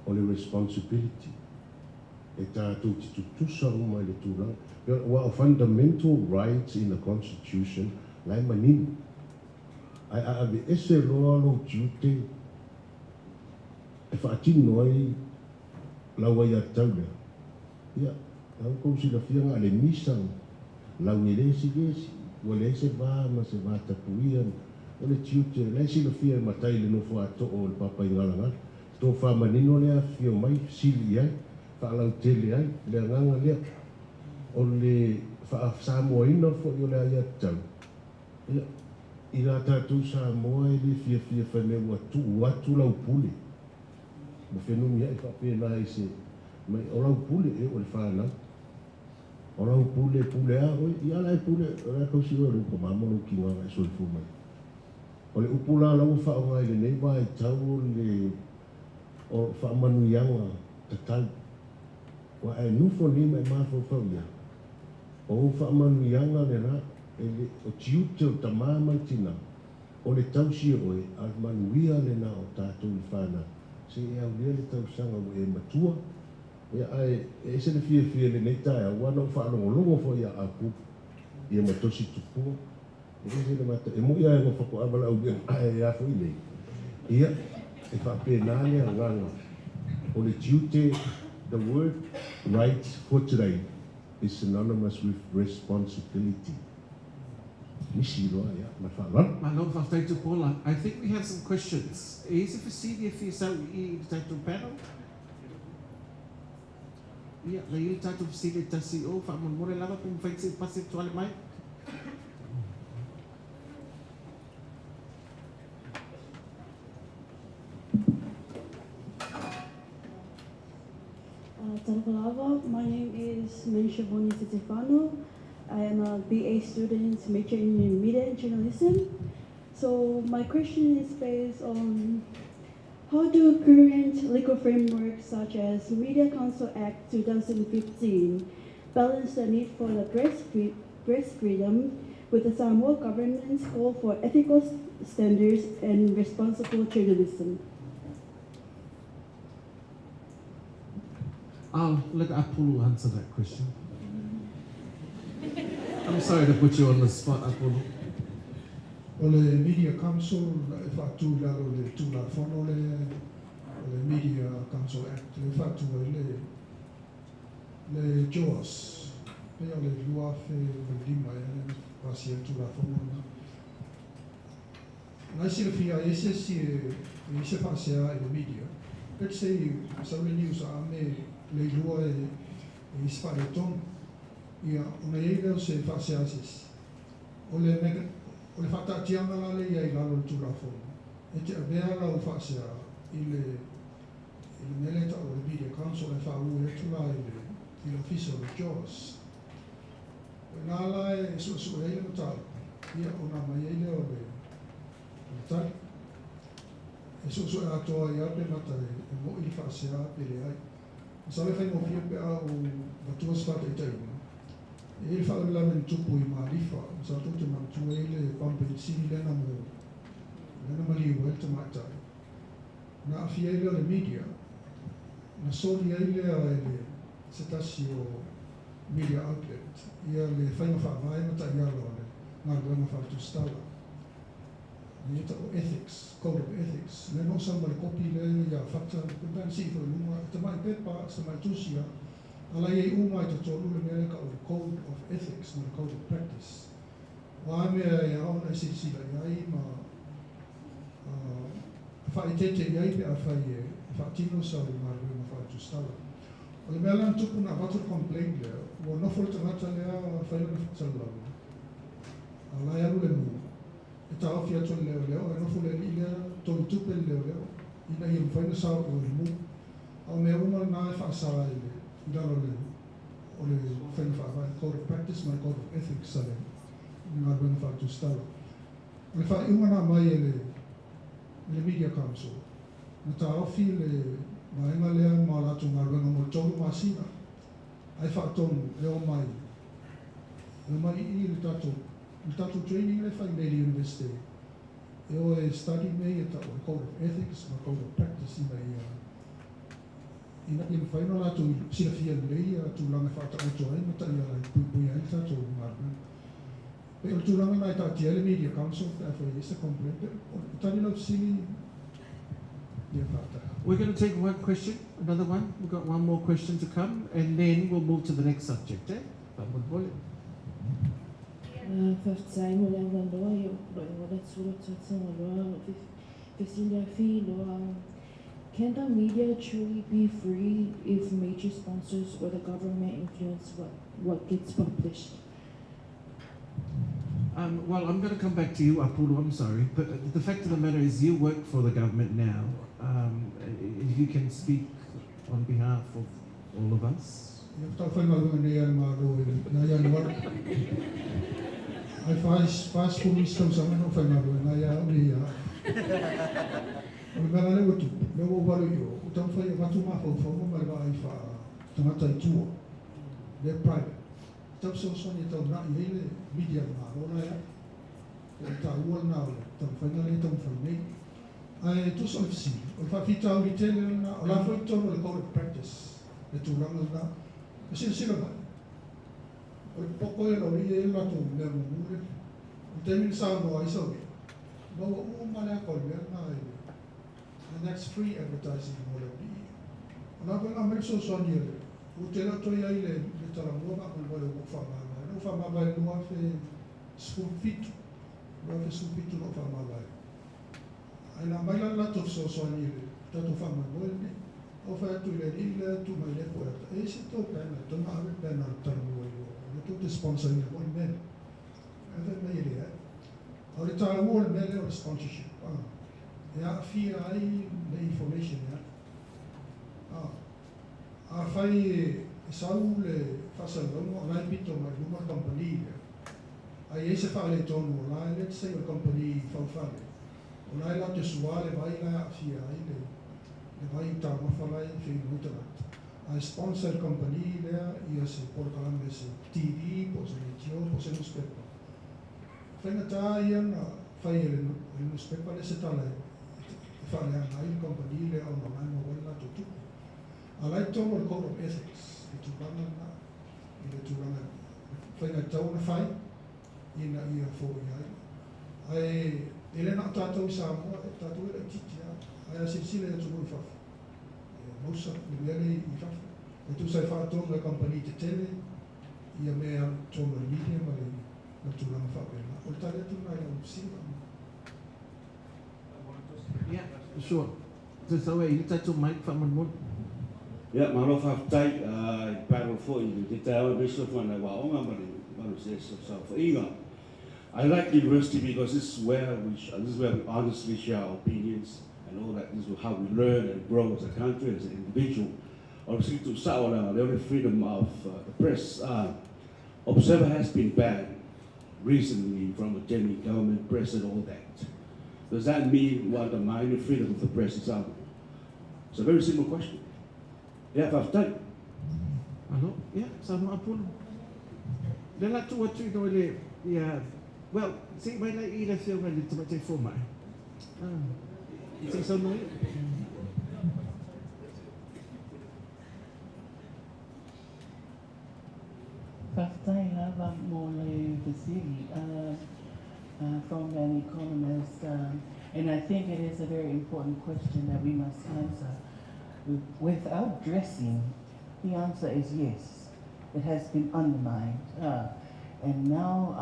o le responsibility. E tātou te tutusa mai le tūranga. Well, fundamental rights in the Constitution, lai manini. Ai ave ese roa lo tiute, e whaatino ai lau ai atau lea. Ia, au kousi la whianga le misang, lau ni lesi, ua lese vā ma se vā tapuia, o le tiute, lesi la whia matai le nofo ato o le papai ngalanga. Tō whamanino lea whio mai, sili ai, whaalau tele ai, le anganga lea. O le Samoa ina fo I o le ai atau. Ia, I rā tātou Samoa e le fia whane watu lau pule. Mo whenumi ai whapena ai se, mai o lau pule e o le whanau. O lau pule a, oi, I ala e pule, rā kausi o ruko mamono ki nganga e soifu mai. O le upula lau whaonga I le neiwa e tau le o whaamanuianga tatau. Wa e nufo ni mai mafo whauia. O whaamanuianga le rā, o tiute o tamama tina. O le tausi oe, a manuia le na o tātou I whana. Se e au lia le tausanga o e matua. Ia ai, e se le fia le neitai, a wana o whaalongolongo fo ia aku. Ia matosi Tupua. E se le mata, e mo ia e ngofako abala au bia, e a fo I lei. Ia, e whapēnane a nganga. O le tiute, the word right for today is synonymous with responsibility. Malo whawhai Tupuola. I think we have some questions. Is it for senior for yourself I tātou panel? Ia, lai tātou for senior tasi o, whamon more lava pum whaitse pase tuale mai. Talamua, my name is Menisha Boni Stefano. I am a BA student majoring in media and journalism. So my question is based on how do current legal frameworks such as Media Council Act 2015 balance the need for the press freedom with the Samoa government's call for ethical standards and responsible journalism? I'll let Apulu answer that question. I'm sorry to put you on the spot, Apulu. O le Media Council, e whātū lalo le tūla whono le Media Council Act, e whātū le JOAS, pea le lua whe le lima e pasi e tūla whono. Nai sila whia e se whasea e le media. Let's say, Saudi News a me Leilua e Ispareton, ia una eileo se whasea asis. O le whatatianga lale ia I lalo le tūrafo. E te abea lau whasea I le meleta o le Media Council e whau e tula I le officer of JOS. O nā la e su eile o tāu, ia o nā mai eile o le tari. E su e atoa I ape mata e mo I whasea pe le ai. Sa le whaingo fia pe a o watua spata i taima. E le whaola men tupu I maarifa, sa tō te mantua e le pampeni siri lena mo, lena maliu e te mātai. Na awhia i le media, na sori ai lea e le se tasi o media outlet, ia le whainga whaavai mata I ala o le ngā ruanga whaatu stala. Ni ta o ethics, code of ethics, le no samba le kopi le ia whata, kuntan si ko lunga, te mai pepa, sa mai tusia, ala i unga I te tolu le mea ka o code of ethics, ma le code of practice. Wa mea e aona I sila iai ma whaitete iai pe a whai e whaatino sa o ngā ruanga whaatu stala. O le mea lan tupu na watu complain lea, o nofo le tangata lea whaila na whatalau. Ala i aru le mua. E tau fia tō leo leo, e nofo le li lea, tō tupe leo leo, ina I mwhaina sa o le mu. Au mea uma nā e whaasara I le, I dalo le, o le whaina whaavai, code of practice, mai code of ethics sa le, ngā ruanga whaatu stala. O le wha iunga nā mai e le media council, na tau fi le maenga lea mā lato ngā ruanga mo tōru māsina, ai whaatonu, e o mai I le tatou, il tatou training le fai Mary University. E o e study me e tau code of ethics, ma code of practice ina fai no lato sila fia lei a tu langa fata auto ai mata ia pui ai tatou marna. Pe o tu langa nai tati ele media council e fai isa complete. Tani lau sili ia fata. We're going to take one question, another one. We've got one more question to come, and then we'll move to the next subject. Whaftai mo le anga loa I o roi wala tūra tātanga loa whiwhilia whi loa. Can the media truly be free if major sponsors or the government influence what gets published? Well, I'm going to come back to you, Apulu, I'm sorry, but the fact of the matter is you work for the government now. If you can speak on behalf of all of us. Ai faz comissão sama no final na ia uri ia. O mera le utu, le o walu yo, o tam fai watu ma fo fo ma ba ai fa tamata I tua. Le private. Tam so ni tam na ile media ma ona ia. O ta ua na o tam fai na le tam fai nei. Ai tu so si. O fa fita o tele na o la foi to le code of practice. Le tu ranga na. Sila ba. O poko e lo I e lato le mure. O temi sa no ai so. No o mala ko le na ai. And that's free advertising mo le bi. Ona ko na me so ni le. O te la to ia ile le Talamua ma ko o fa ma. No fa ma ba no fe school fit. No fe school fit no fa ma ba. Ai na mai la to so ni le. Tato fa ma mo le. O fa tu le ile tu mai le po. E se to pena, to na ave pena Talamua. Tutte sponsor il buon bene. E per me idea. Ho detto al buon bene o sponsorship. E a fia ai le information ya. A fai saule fasa lomo la bito ma luma company. Ai ese fa le tono la let's say a company fa fare. Ona la te suale vai la fia ai le vai ta ma fa la in fin mutat. I sponsor company there, ia se portalambe se TV, po se metio, po se newspaper. Whainga tā ia na whai ele newspaper le se tala whale ana i company le au na mai mo wala to tupu. A lai tono le code of ethics, I tūranga na, I le tūranga whainga tau na whai, ina ia fō i ai. Ai, ele na tātou I Samoa, tātou ele titia, ai a sile e tūroi whafu. Mosa, le I whafu. E tu sai whaatonu le company te tele, ia mea tonu le media ma le na tūranga whapena. O tare tu nai au sila. Yeah, sure. So you tatou mic whaman mo. Yeah, maro whaftai, paro fo I te tau beso whana waonga ma le maro se sa whainga. I like university because this is where we honestly share our opinions and all that. This is how we learn and grow as a country, as an individual. Obviously, to Saola, the only freedom of the press. Observer has been banned recently from attending government press and all that. Does that mean we undermine the freedom of the press in Samoa? It's a very simple question. Ia whaftai. Alo, ia, Samoa Apulu. Le la tu atu I noi le, ia, well, si mai lai I le whiunga le tamate fōmai. Si sa noi? Whaftai lava mo le Vasili from an economist, and I think it is a very important question that we must answer. Without dressing, the answer is yes. It has been undermined, and now,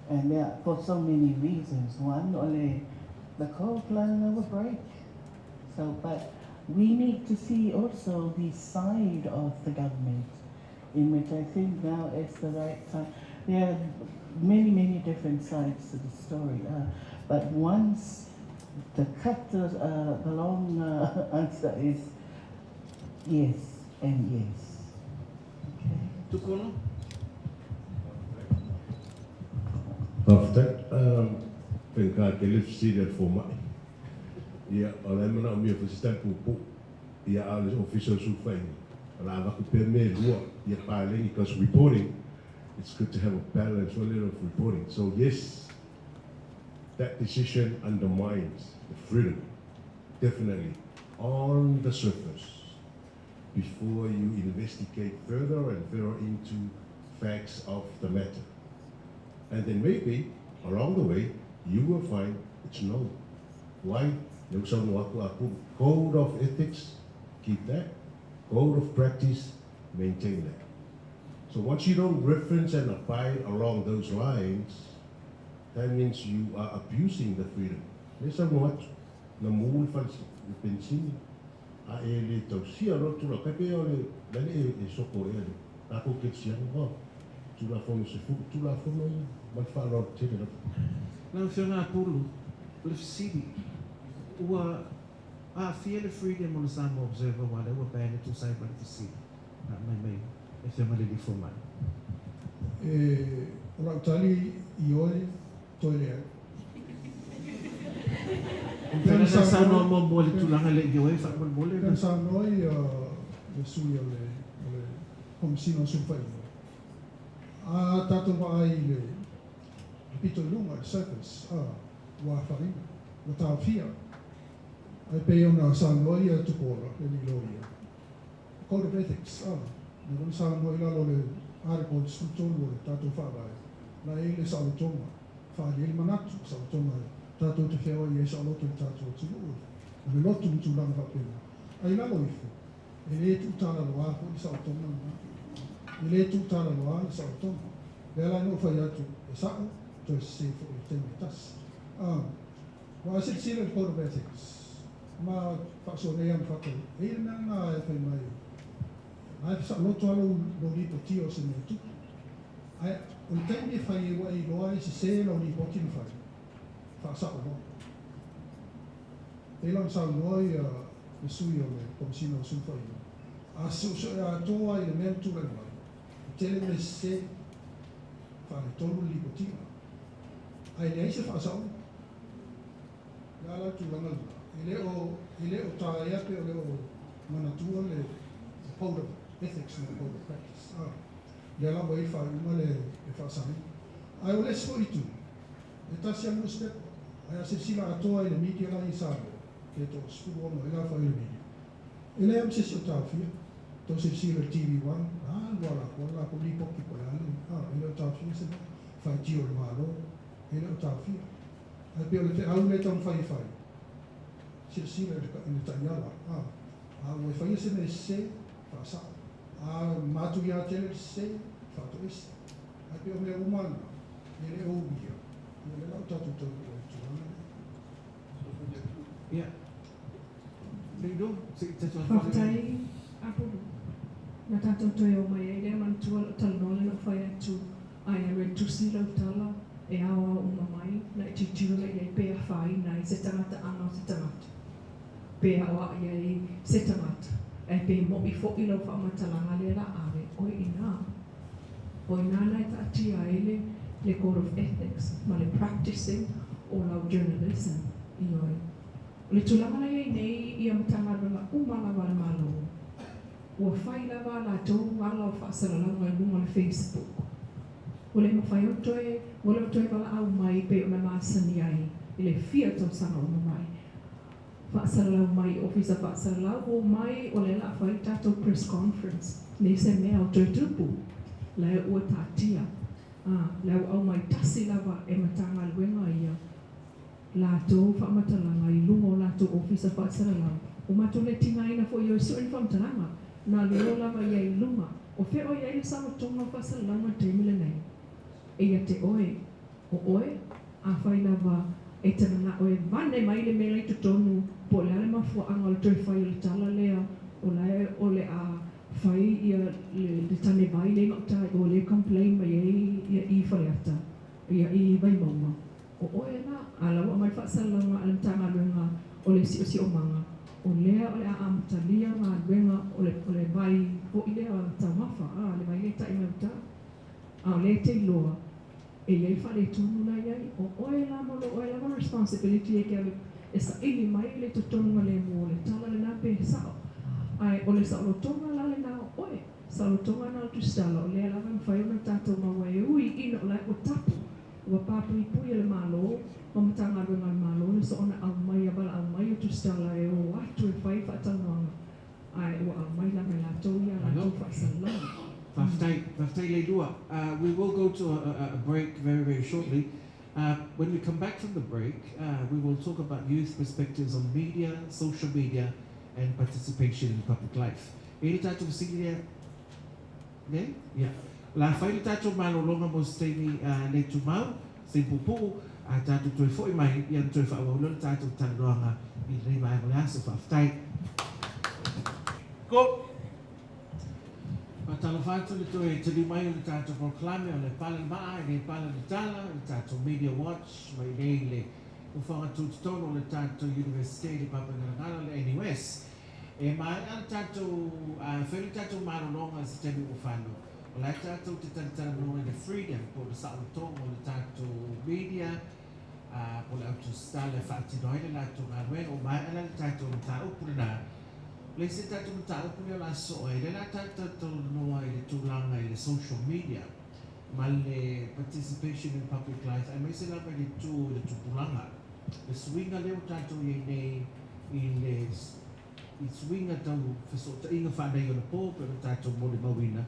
and there for so many reasons. One, only the coal plant will break. So, but we need to see also the side of the government, in which I think now is the right time. There are many, many different sides to the story, but once the long answer is yes and yes. Okay. Tupuola? Whaftai, whenka ke lift seated for mai. Ia, o le mana o mia whasitampu po, ia ale official suwhaingi. Ala waku pe me lua, ia pālengi, because reporting, it's good to have a balance, a little of reporting. So yes, that decision undermines the freedom, definitely, on the surface, before you investigate further and further into facts of the matter. And then maybe, along the way, you will find it's no. Why? Code of ethics, keep that. Code of practice, maintain that. So once you don't reference and apply along those lines, that means you are abusing the freedom. There's what na mul fals pensini a ele tausia no tu la pepe ole la e soko ele a ko ke sia no tu la fono se fu tu la fono ma fa lo tele Na whiunga Polu, le Fsidi, ua a fia le freedom on the Samoa Observer wale ua bēne tu sai ma le Fsidi. Na mai, e whiunga le li fōmai. Ora utali I oi toilea. Pena sa Samoa mo le tulanga le ioi fa mo le. Kan sa noi le sui le komisino sufaino. A tato va ai le pito lunga circus wa farina wa tawhia. Ai pe ona sa noi a Tupuola le Leilua. Code of ethics ne sa noi la le article sutolo le tato fa vai. La ele sa lo toma. Fa le manatu sa lo toma. Tato te whea I esa loto I tato o tulu. Le loto I tūlanga whapena. Ai lalo ifo. E le tūtara loa ko I sa o toma. E le tūtara loa I sa o toma. Le ala no whai atu e sao, to e se fo I teme tas. Wa se sila le code of ethics. Ma whakso nei am whako. E na ngā e whai mai. Ai sa loto alo lo lipo tio se me tuku. Ai, o teme whai e wa I loa I se lo lipo tino whai. Whaasako no. E lang sa noi le sui o le komisino sumwhai. A so e a toa I le mea tūrai mai. Tele me se whare tolu lipo tina. Ai le aise whaasako. Le ala tūranga luna. I le o tāi ape o le o manatua le code of ethics and code of practice. Le ala mo I whai uma le whaasami. Ai o le so I tu. E tasi a mustepo. Ai se sila atoa I le media la I sālo, ke tō skuru ono I la whai le media. E le am se si o tāwhia, tō se sila TV1, lua la koa, la ko li poki po le anu, e le o tāwhia se whai tio le malo, e le o tāwhia. Ai peo le te au le tau whai whai, se sila I le taiala, ue whai se me se, whaasa, mātu ia tele se, whāto ese. Ai peo me umana, e le obia, e le lau tatu tau Ia. Rido, se Whaftai, Apulu. Na tātou toi o mai e rea mantua talanoa na whai atu ai a ren tusi lau tala e awa o mamai na I titiura I pēa whai na I se tangata ana o se tangata. Pēa awa I se tangata. E pēa mo I fōi lau whamatalanga le la are oi ina. Oi nana I tāti ai le code of ethics ma le practicing o lau journalism I oi. O le tulanga nei I am tangara la umala wale malo. ua whai lava lātou ala o whaasalalanga i lunga le Facebook. O le mawhai o toe, o le toe wala au mai pe o na māsani ai, i le fia tau sanga o na mai. Whaasalalau mai, ofisa whaasalalau o mai o le la whai tātou press conference, ne se mea o Toetu, le ua tātia. Leu au mai tasi lava e matanga luenga ia. Lātou whamatalanga i lunga o lātou ofisa whaasalalau. O matu le tingaina fo i o isu en whamatalanga. Nā leo lava ia i lunga. O wheo ia i sama tonga whaasalaunga teimile nei. E ia te oe. O oe, a whai lava e tana oe vane mai le mele i tutonu. Po le ale mafuanga le toi whai le tala lea. O le a whai ia le tane vai le ngata o le complain mai ia i whaleata. Ia i vai mauma. O oe na, ala wa mai whaasalaunga alam tanga luenga o le si o manga. O lea o le a amatalia ngā luenga o le vai o i lea tau mawha. Le vai le tai mauta. O le te loa. E iai whale tonu na iai. O oe la molo, oe la responsibility e kia e sa ili mai le tutonga le mua le tala le nape sao. Ai, o le saolotonga la le nao oe. Saolotonga na tu stala. O lea la van whai o na tātou maua e ui ina o lai o tapu. Ua pāpui pui le malo. Mamatanga runga le malo. Le so ona au mai a bala au mai o tu stala e o atu e whai whaatanoanga. Ai, ua au mai la me la toia la tau whaasalanga. Taftai Leilua. We will go to a break very, very shortly. When we come back from the break, we will talk about youth perspectives on media, social media, and participation in public life. Ele tātou sigia, ne? Yeah. La whaile tātou malolonga mo steini le tumau, se pupu, a tātou toi foi mai, ian toi whaawaulo tātou tanoanga i rei mai mo le aso whaftai. Go! Patalo whātou le toi te li mai o le tātou proklame o le pala maa, le pala le tala, le tātou Media Watch, mai nei le uwhanga tūtono le tātou University le Papangana le NUS. E mai an tātou, wheri tātou marolonga se temi o whānau. O lai tātou te taritara mnonga le freedom po le saolotonga o le tātou media, po le auto stale whaatinoai le lātou ngā ruen, o mai ala le tātou mta upurina. Le se tātou mta upurina la soa, le la tātou noa i le tūlanga i le social media, ma le participation in public life, ai mai se lava i le tūpulanga. Le swinga leo tātou i nei i le I swinga tau whesota inga whanei o na pō, pero tātou mole mawina.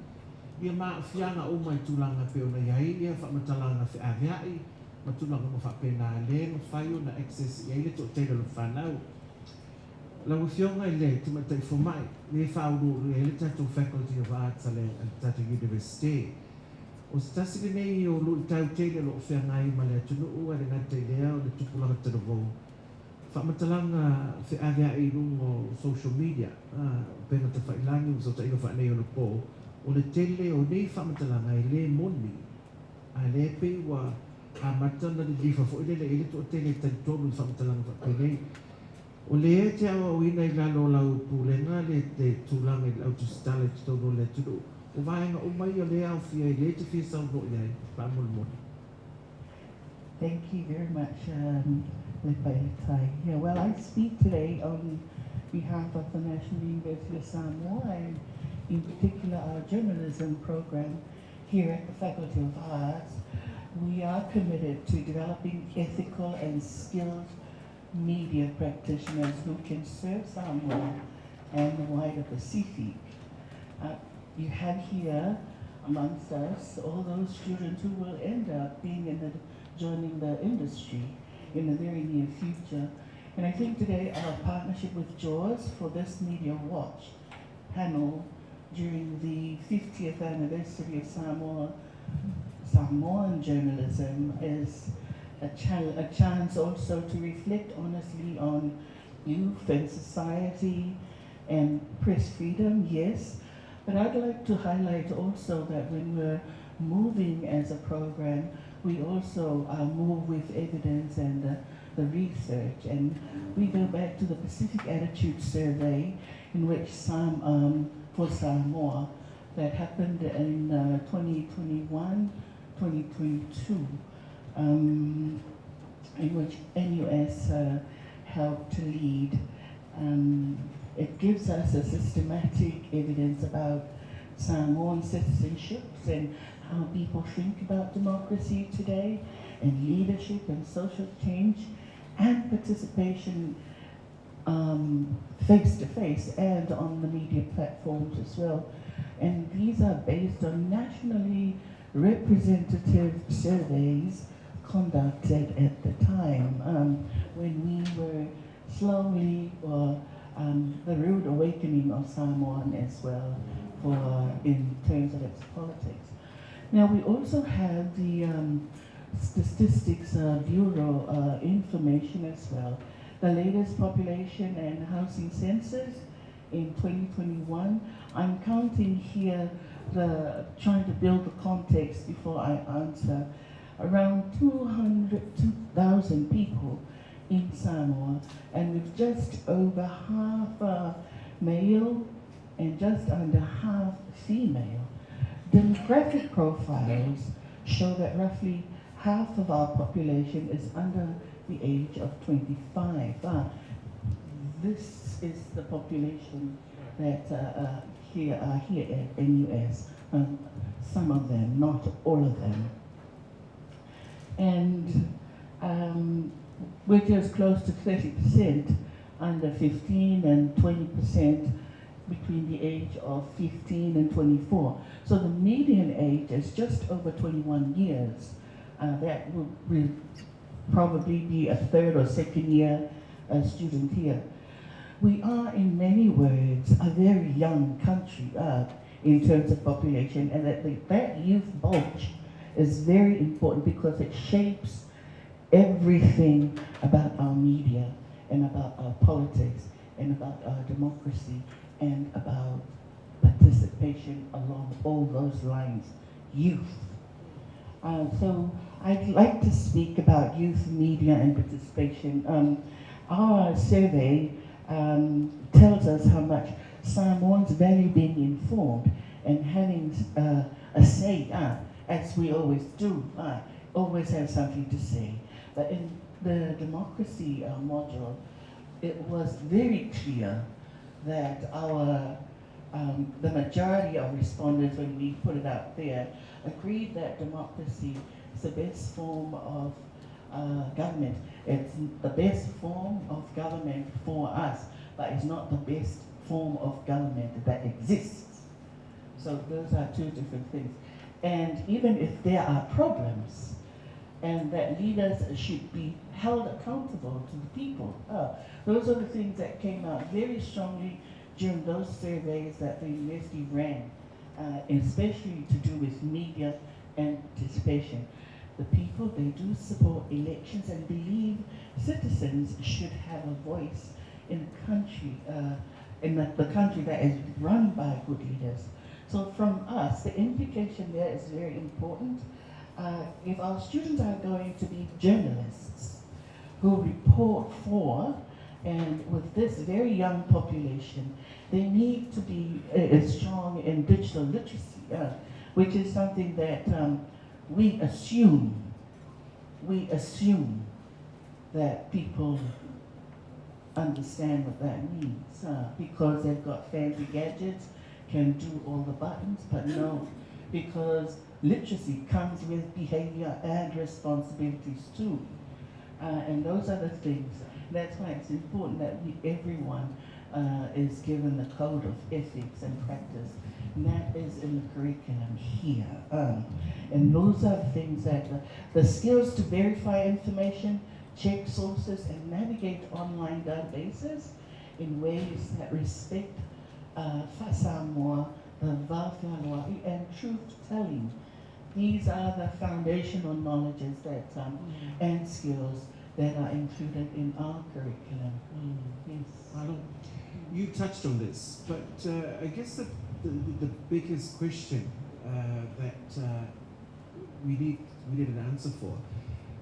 Ia maa whianga o mai tūlanga peo na iai, ia whamatalanga whi aviai, ma tūlanga mo whapena le, ma whai o na access i eile tō teira lo whanau. Lau whionga i le, te matai whamai, le whauru le ele tātou Faculty of Arts a le tātou University. O se tasiri nei o lo tau teile lo whiangai ma le atunu ua le ngatai lea o le tupulanga taravou. Whamatalanga whi avea i rungo social media, pena te whailangi o ta inga whanei o na pō, o le tele o nei whamatalanga i le moni, a le pe wa a matana ni lifa fo ile le ile to tele tani tonu i whamatalanga whapenei. O le e te awa o ina i lalo lau pūlenga le te tūlanga i lau tustale te tono le tunu. O vaenga o mai o le au fia i le te fia sau no iai, whamulmoni. Thank you very much, Lepailetai. Yeah, well, I speak today on behalf of the National University of Samoa and in particular our journalism program here at the Faculty of Arts. We are committed to developing ethical and skilled media practitioners who can serve Samoa and the wider Pacific. You have here amongst us all those students who will end up joining the industry in the very near future. And I think today our partnership with JAWS for this Media Watch panel during the 50th anniversary of Samoan journalism is a chance also to reflect honestly on youth and society and press freedom, yes. But I'd like to highlight also that when we're moving as a program, we also move with evidence and the research. And we go back to the Pacific Attitude Survey in which for Samoa that happened in 2021, 2022, in which NUS helped to lead. It gives us a systematic evidence about Samoan citizenships and how people think about democracy today, and leadership and social change, and participation face-to-face and on the media platforms as well. And these are based on nationally representative surveys conducted at the time when we were slowly, the rude awakening of Samoan as well in terms of its politics. Now we also have the Statistics Bureau information as well. The latest population and housing census in 2021. I'm counting here trying to build the context before I answer. Around 200,000 people in Samoa, and with just over half male and just under half female. Demographic profiles show that roughly half of our population is under the age of 25. This is the population that here at NUS, some of them, not all of them. And we're just close to 30% under 15 and 20% between the age of 15 and 24. So the median age is just over 21 years. That will probably be a third or second year student here. We are, in many words, a very young country in terms of population, and that youth bulge is very important because it shapes everything about our media and about our politics and about our democracy and about participation along all those lines. Youth. So I'd like to speak about youth media and participation. Our survey tells us how much Samoans value being informed and having a say, as we always do, always have something to say. But in the democracy module, it was very clear that the majority of respondents, when we put it out there, agreed that democracy is the best form of government. It's the best form of government for us, but it's not the best form of government that exists. So those are two different things. And even if there are problems, and that leaders should be held accountable to the people. Those are the things that came out very strongly during those surveys that the university ran, especially to do with media and participation. The people, they do support elections and believe citizens should have a voice in a country, in the country that is run by good leaders. So from us, the implication there is very important. If our students are going to be journalists who report for, and with this very young population, they need to be strong in digital literacy, which is something that we assume that people understand what that means because they've got fancy gadgets, can do all the buttons, but no, because literacy comes with behavior and responsibilities too. And those are the things. That's why it's important that everyone is given the code of ethics and practice. And that is in the curriculum here. And those are the things that the skills to verify information, check sources, and navigate online databases in ways that respect Samoa, and truth-telling. These are the foundational knowledges that and skills that are included in our curriculum. Yes. Milo, you touched on this, but I guess the biggest question that we need an answer for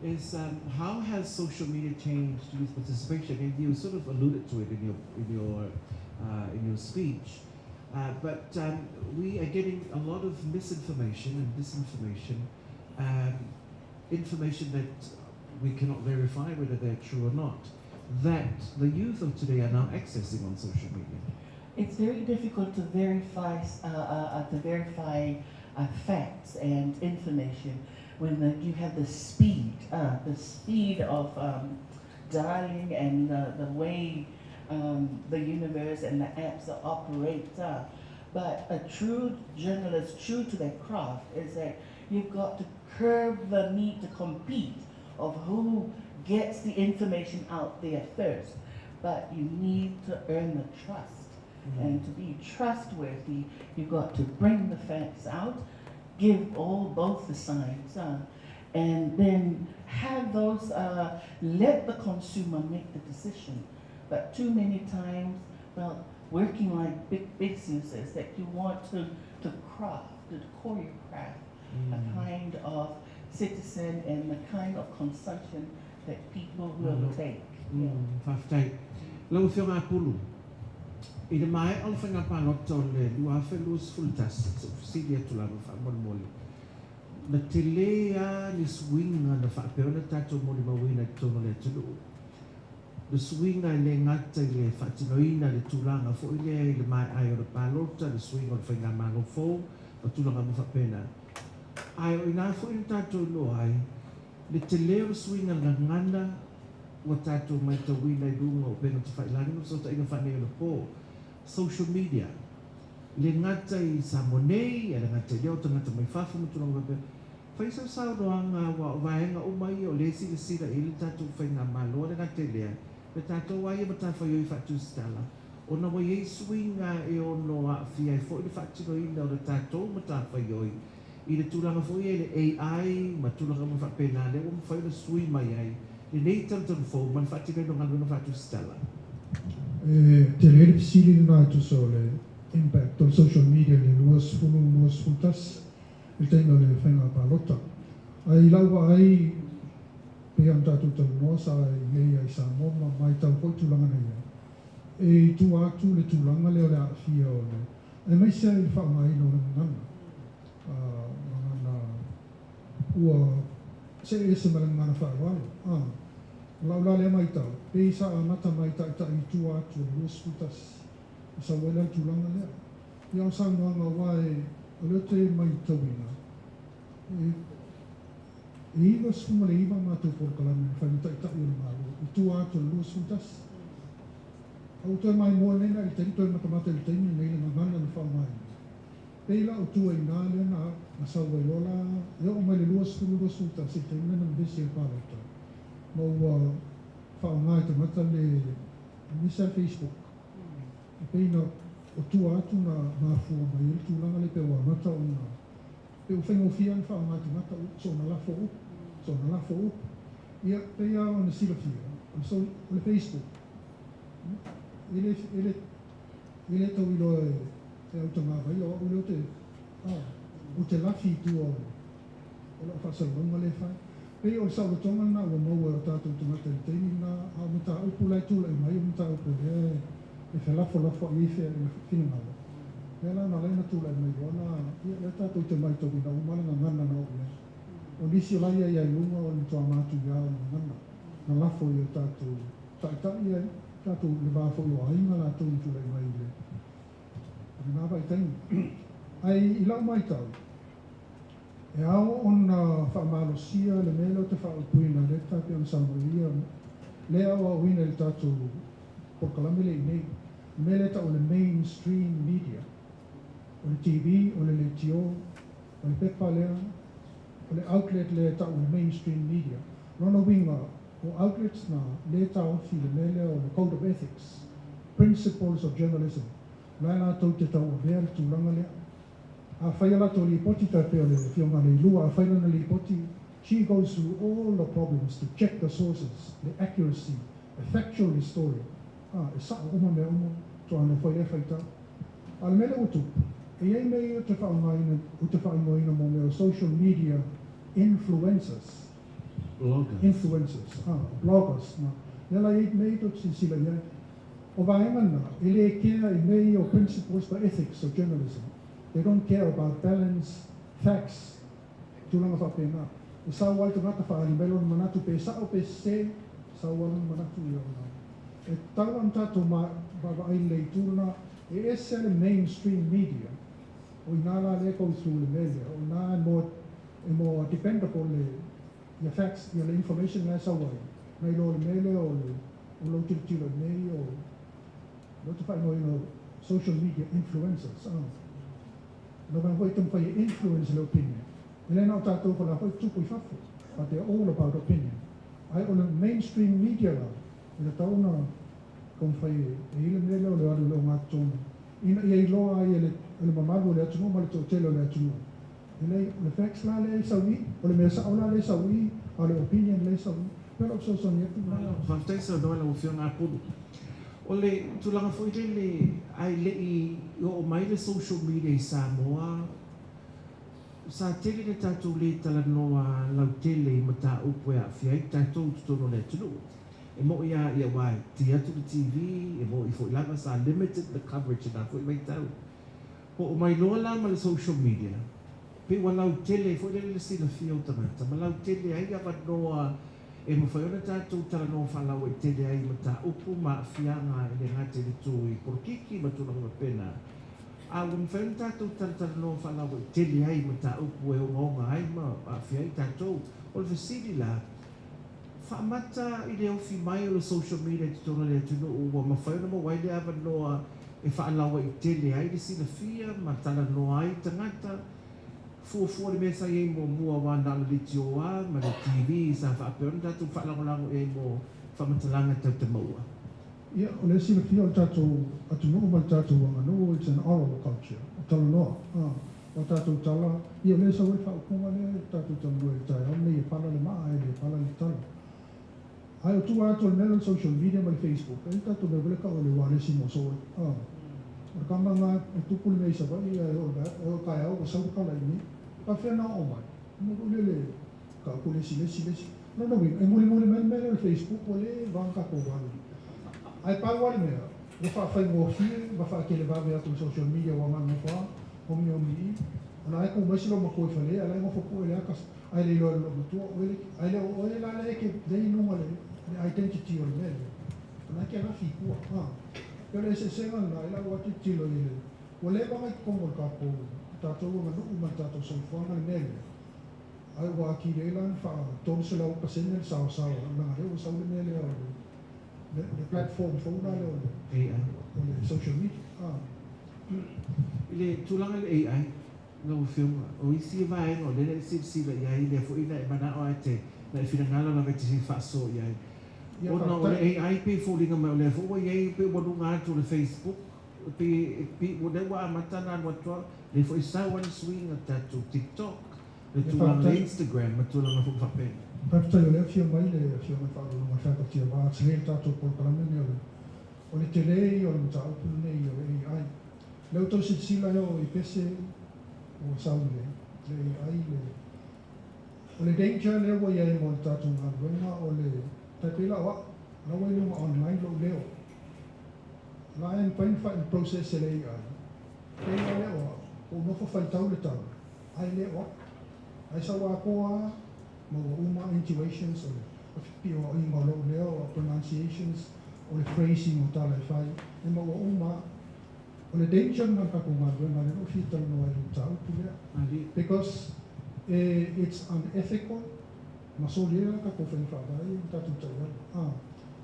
is how has social media changed youth participation? And you sort of alluded to it in your speech. But we are getting a lot of misinformation and disinformation, information that we cannot verify whether they're true or not. that the youth of today are now accessing on social media? It's very difficult to verify facts and information when you have the speed of dialing and the way the universe and the apps operate. But a true journalist, true to their craft, is that you've got to curb the need to compete of who gets the information out there first. But you need to earn the trust. And to be trustworthy, you've got to bring the facts out, give both the sides, and then have those, let the consumer make the decision. But too many times, well, working like big businesses, that you want to craft, to choreograph a kind of citizen and the kind of consumption that people will take. Whaftai. Lau whiwha Apulu. I le mai au whainga pālota o le lua whelus fultas, ofisili atu lava whaamoli. Na te lea ni swinga na whaapeona tātou moli mawina ki tono le tulu. Le swinga le ngata i le whaatinoina le tūlanga fo i le mai ai o le pālota, le swinga o le whainga mālo fō, o tūlanga mo whaapena. Ai o ina fo i tātou lo ai, le te leo swinga na ngana o tātou mai tawina i runga o pena te whailani no so ta inga whanea le pō. Social media. Le ngata i Samonei, le ngata i leo ta ngata mai whafu mutu longa pe. Whaisa sao roanga wa o vaenga o mai o le sira i le tātou whainga malo le ngata i lea. Pe tātou wai e mata whaioi whatu stala. O na wai e swinga e o no a fia e fo i le whatino ina o le tātou mata whaioi. I le tūlanga fo i le AI, ma tūlanga mo whapena le o mwhai le sui mai ai. Le nei tantan fo, man whatino ina ngalo na whatu stala. Te lere pisili na tu so le impact on social media le luas futas il tengo le whainga pālota. Ai laua ai pe am tātou tau noasa i ai Samoa mai tau koi tūlanga nei. E tu atu le tūlanga leo le awhia o le. E mai sea i whaamai no le ngana. Ngana ua se e se marang ngana whaawalo. Laula le mai tau. Pe isa a mata mai ta i tu atu le luas futas. Isa wela tūlanga lea. Ia sa nganga wae o leo te mai tauina. E iwa suma le iwa mātou porkalame whaimita i tai o le mālo. I tu atu le luas futas. Au toi mai mua nena i tari toi matamata i taimi nei le ngangana na whaamai. Peila o tua i nā lea na sauwa i lola. Eo o mai le luas futas i taimi na mbesi e pālota. Mau whaongai te mata le misa Facebook. E peina o tua atu na mafua mai ili tūlanga le pewa mata o na. Pe o whaingo whian whaongai te mata so na lafo up. So na lafo up. Ia peia o na sila whia. So le Facebook. Ele tau ilo e autanga vai o leo te o te lafi tua o la whasalonga le whai. Pei o sa tonga na o maua o tātou tumata i teini na a muta upu lai tūla i mai o muta upu e whelafo i whea i whina maua. Pea la na leina tūla i mai o na le tātou te mai toki na umana na ngana na o le. O nisi o laia i ai lunga o ni toa mātu i au na ngana. Na lafo i o tātou tai ai tātou le bāfo i o ainga la tūna tūla i mai i le. Nā vai teini. Ai i lau mai tau. E ao ona whaamalosia le mele o te whaapuina le tapi ana Samoa le au au ina le tātou porkalame le nei. Mele ta o le mainstream media. O le TV, o le letio, o le pepa lea, o le outlet le ta o le mainstream media. Rona winga o outlets na le ta ofi le mele o le code of ethics, principles of journalism. Laila tau te tau o vea le tūlanga lea. A whaiala to li poti ta peo le whionga Leilua, a whailana li poti, she goes through all the problems to check the sources, the accuracy, the factual story. E sa oma mea oma, to ane whaile whaita. Al mele utu, e ei mei o te whaingoina mo mea social media influencers. Bloggers. Nela ei mei to sila iai. O vaengana, ele e kea i mei o principles for ethics of journalism. They don't care about balance, facts, tūlanga whapena. E sa wai te ngata whaari melon manatu pe sa o pe se, sa walan manatu i ona. Tauan tātou ai lei tūna, ese le mainstream media, o inala le ko through le media, o na more dependable le facts, le information le sa wai, mai lo le mele o lo tilo nei o lo te whai no social media influencers. No mai hoi tum whai influence le opinion. Ele nau tātou whala hoi tupu I whafu, but they're all about opinion. Ai o le mainstream media la, le tauna kon whai ile mele o le aru leo ngātonu. Ina I loa ai ele mamaru le atunu, ma le tōtelo le atunu. Ele le facts la le sawi, o le mea sao la le sawi, o le opinion le sawi. Pero so son yetu na. Whaftai sa doa la ufio ngā Apulu. O le tulanga fo le ai le I o mai le social media I Samoa. Sa tele le tātou le talanoa lau tele I mata upo e awhiai tātou tutono le tunu. E mo ia wai ti atu le TV, e mo I fo ilanga sa limited the coverage na fo I mai tau. O mai loa la ma le social media. Pe wa lau tele, fo le sila fia o tamata, ma lau tele ai awa noa e mo whaiona tātou talanoa whalau e tele ai mata upo ma awhianga e le ngate le tū I porkiki ma tūnanga pena. A wun whain tātou talanoa whalau e tele ai mata upo e o ngonga ai ma awhiai tātou. O le whasiri la, whaamata I le ofi mai o le social media te tona le atunu ua ma whaina mo waile awa noa e whaalawa I tele ai le sila fia ma tala noa ai tangata fuafua le mea sai e mo mua wana ala liti o a ma le TV sa whaapeona tātou whaalagolango e mo whamatalanga tau te maua. Ia, o le sila fia o tātou atunu ma tātou wanganu, it's an oral culture, o tala noa. O tātou tala, ia le sa wai whaukunga le tātou tala e tai, o le pala le maa e le pala le tala. Ai o tua ato le mele social media ma le Facebook, e tātou me wile ka o le wale si mo soe. O kama ngā e tupu le mei sa wai, e o kai au, o sau kala I ni, ka whena o mai. Mo le ka ko lesi. No, e muli mele le Facebook, o le vanka ko wale. Ai pa wale mea, o whawhai ngofie, ma whaakele wawe atu social media wa ngā ngawha, homi I. Ana ai ko masilo ma koe whale, alai ngofo koe le akas, ai le loa lo tua, ai le o le la le ke dei nunga le identity o le mele. Ana ke na fikua, Pero ese sengan na ila wati tilo ile. Wale ba mai kongo ka po tātou ma nuku ma tātou sa whanga le mele. Ai wa ki le lan fa tonse la upa senel sa na he o sa le mele o le platform fona le o le social media. Ile tulanga le AI no film o isi vai no le sila ia ile fo ina mana o ate na finangalo na veti fa so ia. O no le AI pe fo linga me le fo ia pe wo lunga to le Facebook pe wo le wa matana no to le fo isa one swing at to TikTok le tulanga Instagram ma tulanga fo fa pe. Perto le fio mai le fio mai fa lo ma fa ti va se tato por calamene o le tele o le tau nei o AI. Le auto sila o I pese o saule le AI o le danger le wo ia mo tato na venga o le tapila wa na wo no online lo leo la en pain fa in process le AI pe le o no fa tau le tau ai le o ai sa wa ko mo uma intuitions o pio o ingo lo leo pronunciations o le phrasing o tala fai e mo uma o le danger na ka ko ma venga le no fita no ai tau because it's unethical. Ma solera ka ko fen fa dai tatu tau.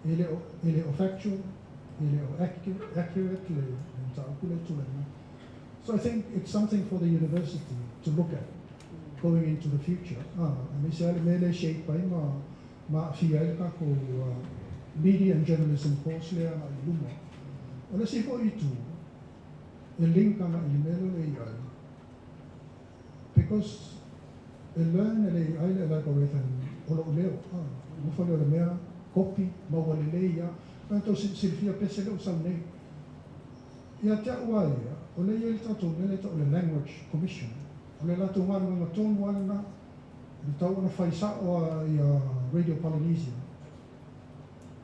Ele o factual, ele o accurate le tau kule tulena. So I think it's something for the university to look at going into the future. Misal mele shape by ma fiel ka ko media and journalism course le na luma. Ona si ko itu el link na email AI. Because learn le ai le algorithm o lo leo mo fa le mea copy ma wale le ia tanto silfia pese le usa nei ia te wai o le ia tato le to le language commission o le lato wana ma ton wana le tau na faisa o ia radio Polynesia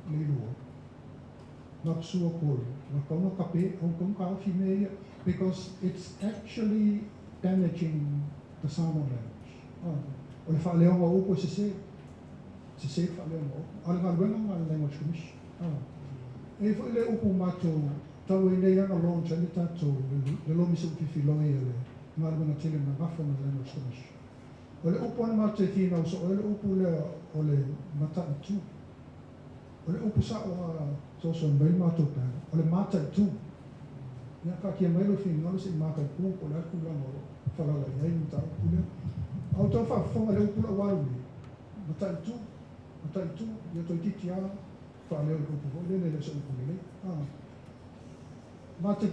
Leilua na sua Polu na kauna kape o kauna ka fi me because it's actually damaging the Samoan language. O le whaaleo wa upo se fa leo mo. Ala ngā luenga ngā language commission. E fo le upu mato tau e nei ana launch ani tato le lomi se upifiloi e le marumana tele na ngafo na leno skomish. O le upu ana mato e fina o so o le upu le o le mata i tu. O le upu sa o so so mai mato pa o le mata i tu. Ia ka kia mai lo fina ngalo se maka i pu o le aku la ngoro falala i ai mta upu le. Au tau fa fonga le upu la waru le. Mata i tu, ia toi titi a fa leo le upu le le se upu le. Mate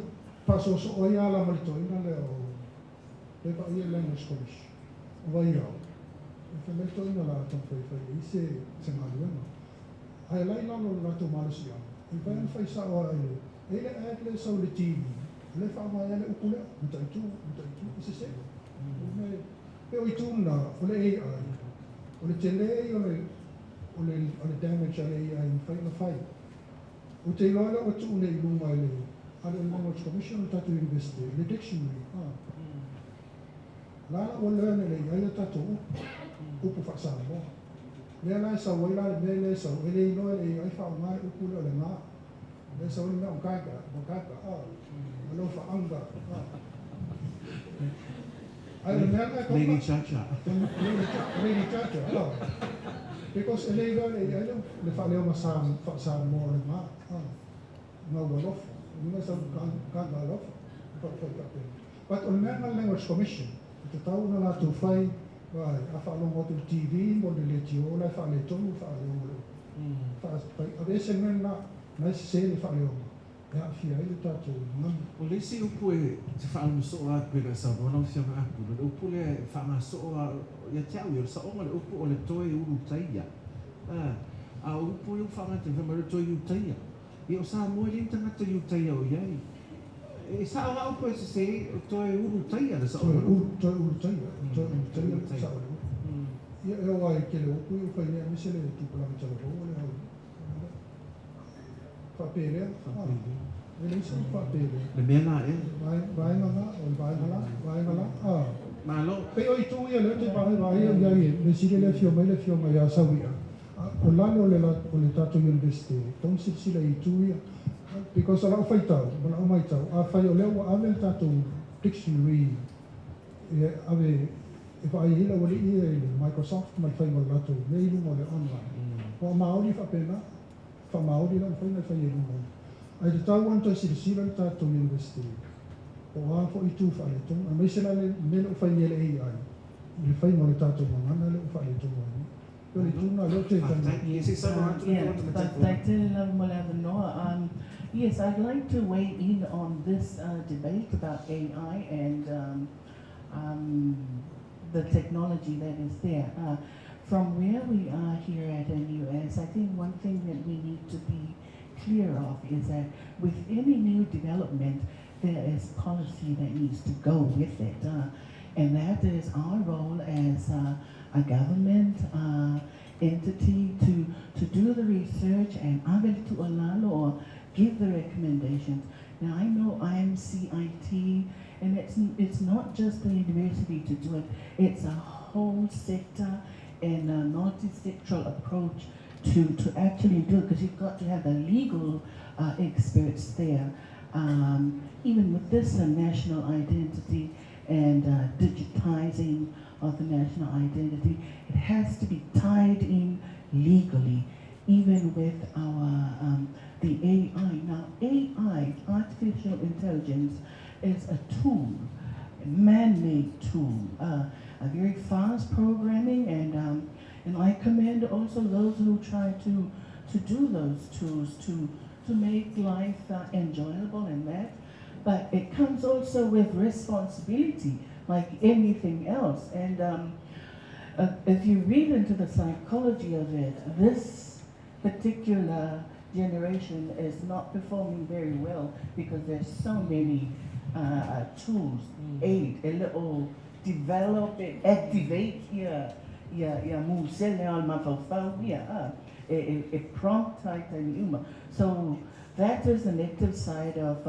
paso so o ia la malito ina le o le pa ia le skomish. O vai au. E fa malito ina la ton fai i se maluema. Ai lai la no la to malusia. I vai fai sa o ai. Ele le sa le TV. Le fa mai le upu le. Muta tu i se. Pe o ituna o le AI. O le tele o le damage ale AI in fai. O te lola o tu le lunga le. Ale Language Commission tatu university le dictionary. La o le le tatu upu fa sa mo. Le la sa o la le sa o le no le ai fa mai upu le na. Le sa o le na kaka. Lo fa anga. Lady Chacha. Lady Chacha. Because illegal le fa le sa mo le ma. No wolof. Nuna sa kagalof. But on the Language Commission, the town na to fai a fa long to TV mo le tio la fa le tonu fa le fa avesse na se le fa le ya fia ile tatu na o le si upu e te whaanu so a pera sa wana fia ma Apulu le upu le whaama so a ia teau ia sa onga le upu o le toe uru taia a upu i whaanga te whamare toe uru taia i o sa moe le tangata uru taia o iai e sa onga upu e se toe uru taia le sa onga toe uru taia sa onga ia e o ai ke le upu i whai nea mise le Tupua me tala ho le au whapere le mea la e vai ngala Milo pe o i tu ia le te vai ia me sile le fio mai a sawia o lano le tatu university tong sila i tu ia because ala fai tau o mai tau a fai o leo ave tatu dictionary ave e vai ila o le Microsoft mai fai mo latu leilu mo le online o maori fa pena fa maori la fai na fai leilu mo ai te tau anto sila tatu university o a fo i tu fa le tong a mai sila le meno fai le AI le fai mo le tatu mo ngana le fa le tong Yes, I'd like to weigh in on this debate about AI and the technology that is there. From where we are here at NUS, I think one thing that we need to be clear of is that with any new development, there is policy that needs to go with it. And that is our role as a government entity to do the research and to allow or give the recommendations. Now I know I'm CIT, and it's not just the university to do it, it's a whole sector and a multi-sectoral approach to actually do it, because you've got to have the legal experts there. Even with this national identity and digitizing of the national identity, it has to be tied in legally, even with our the AI. Now, AI, artificial intelligence, is a tool, a man-made tool, a very fast programming, and I commend also those who try to do those tools to make life enjoyable and that. But it comes also with responsibility, like anything else. And if you read into the psychology of it, this particular generation is not performing very well because there's so many tools, aid, a little develop it, activate your prompt type and so that is the negative side of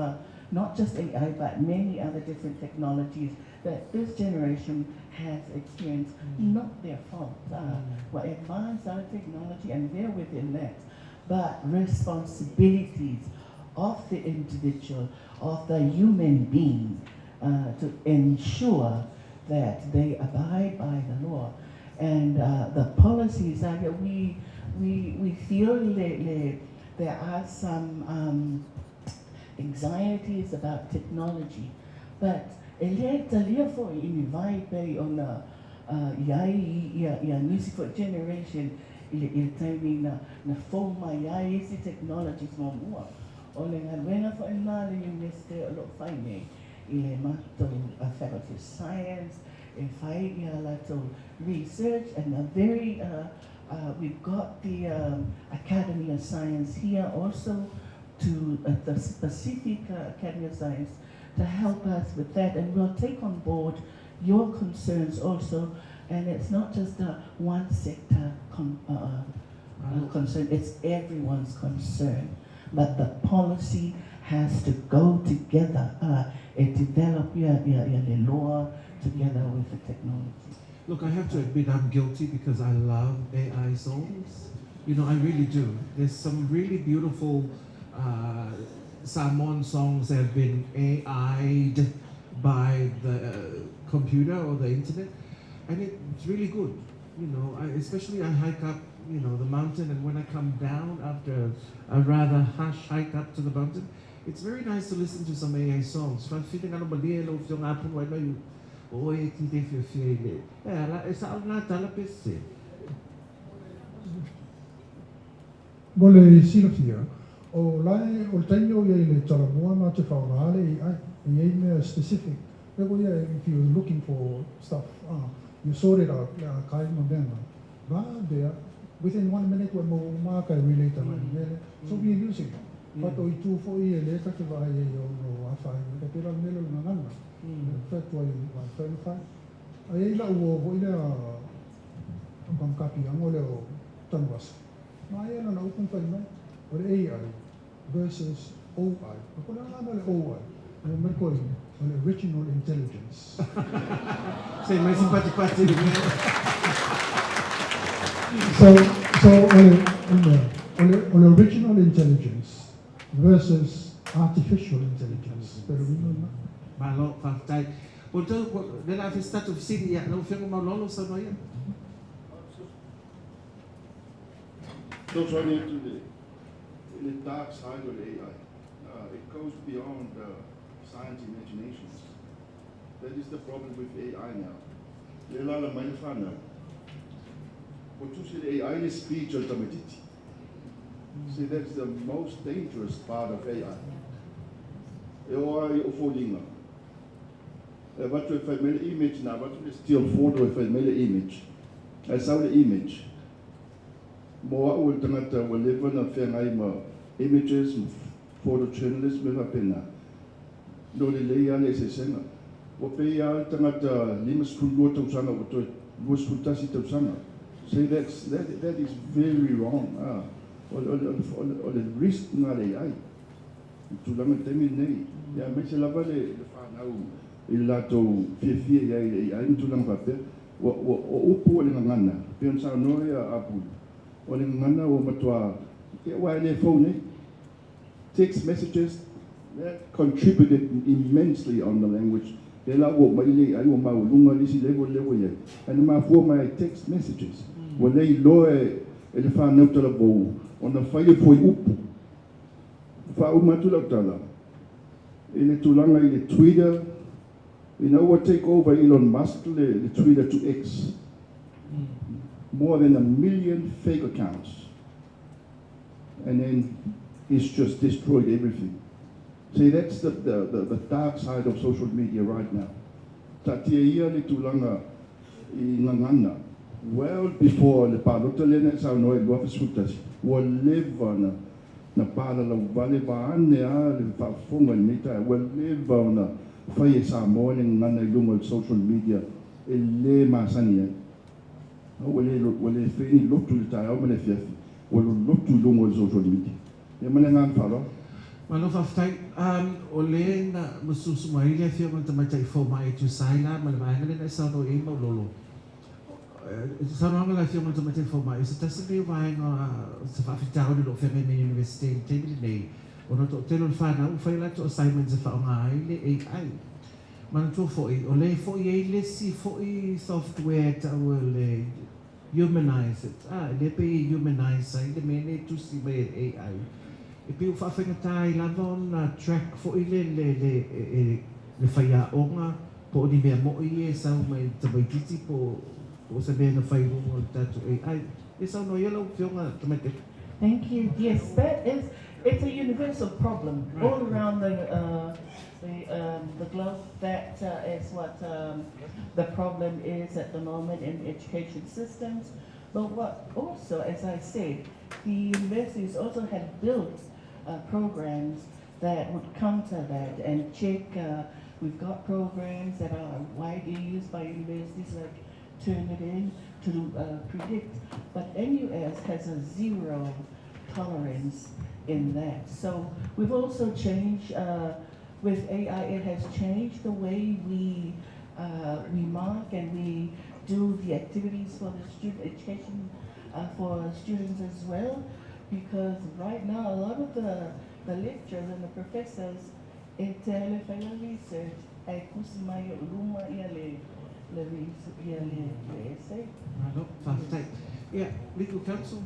not just AI, but many other different technologies that this generation has experienced, not their fault. Well, advanced our technology, and they're within that. but responsibilities of the individual, of the human being, to ensure that they abide by the law. And the policies that we feel there are some anxieties about technology, but for on the music for generation timing na forma isi technologies more. Ole ngalwenga for imali university a lot fine ile mato faculty of science and to research and a very we've got the Academy of Science here also to the specific Academy of Science to help us with that, and we'll take on board your concerns also. And it's not just one sector concern, it's everyone's concern. But the policy has to go together and develop the law together with the technology. Look, I have to admit I'm guilty because I love AI songs. You know, I really do. There's some really beautiful Samoan songs that have been AI'd by the computer or the internet, and it's really good. You know, especially I hike up, you know, the mountain, and when I come down after a rather harsh hike up to the mountain, it's very nice to listen to some AI songs. Mole silofia o lai o taino ye le Talamua ma te whaorale I me specific. If you're looking for stuff, you sort it out. Kai modena. Ba there within 1 minute when mo maka relate so we using it. But o itu fo ye le ka te va ye yo no afa ka te ra melo na ngana. Fact why verify. Ai la o vo ile bang kapi angole o tanwas. Ma ye na open pa mai. Or AI versus OI. Ako na nga mali OI. Ano man ko yun? On original intelligence. Say, may simpati-pati. So on original intelligence versus artificial intelligence. Pero yun na. Malo, faktay. Punto, nila fi start of city ya, no fengo maulolo sa noyan. So running into the dark side of AI. It goes beyond science imaginations. That is the problem with AI now. Leilua mailafana. What you say AI is speech automaticity. See, that's the most dangerous part of AI. AI ufolinga. But if I made an image now, but you still photo if I made an image. I saw the image. More will tangata will live on a fair images, photojournalists with a penna. No delay on SSN. Wapea tangata limas kulota usanga wato was kultasita usanga. Say that is very wrong. Or the risk not AI. To lang temi nei. Ya me se lava le fanau ilato fie ya AI to lang pape. O upu le ngana. Pensa no ya Apulu. O le ngana o matwa. Why le phone? Text messages that contributed immensely on the language. And my for my text messages. When they lower the fan on the fire for you. Faumatula. In the Tulanga, in the Twitter, you know what take over Elon Musk, the Twitter to X. More than 1 million fake accounts. And then he's just destroyed everything. See, that's the dark side of social media right now. Tatia ni tulanga ingangana. Well before the Lepailetai sa no el office sutas will live on na pala la vale ba ane a le fa funga nita will live on fa sa morning ngana yung social media ele masania. Will fini look to the tayo mane fiafi. Will look to yung social media. Yamanangan follow. Malo faftay ole na mususumaili afia man tamay fo mai tu saina man mangan na sa no imo lolo. Saranga la fiona to mate for my is tasili vai no se fa fitau do feminine university table nei ono to telo fa na fa la to assignments fa ngai le AI man to foi o le foi le si foi software ta le humanize it le pe humanize sai le mene to si be AI e pe fa fa tai la don track foi le fa ya onga po di me mo ie sa mai te bai titi po se be na fai mo tatu AI esa no yellow fiona to make it. Thank you. Yes, it's a universal problem all around the globe. That is what the problem is at the moment in education systems. But what also, as I said, the universities also have built programs that would counter that and check. We've got programs that are widely used by universities like Turnitin to predict, but NUS has a zero tolerance in that. So we've also changed, with AI, it has changed the way we mark and we do the activities for the student education, for students as well, because right now a lot of the lecturers and the professors in Lepailetai research, ay Tosimaea Luma le essay. Yeah, legal counsel.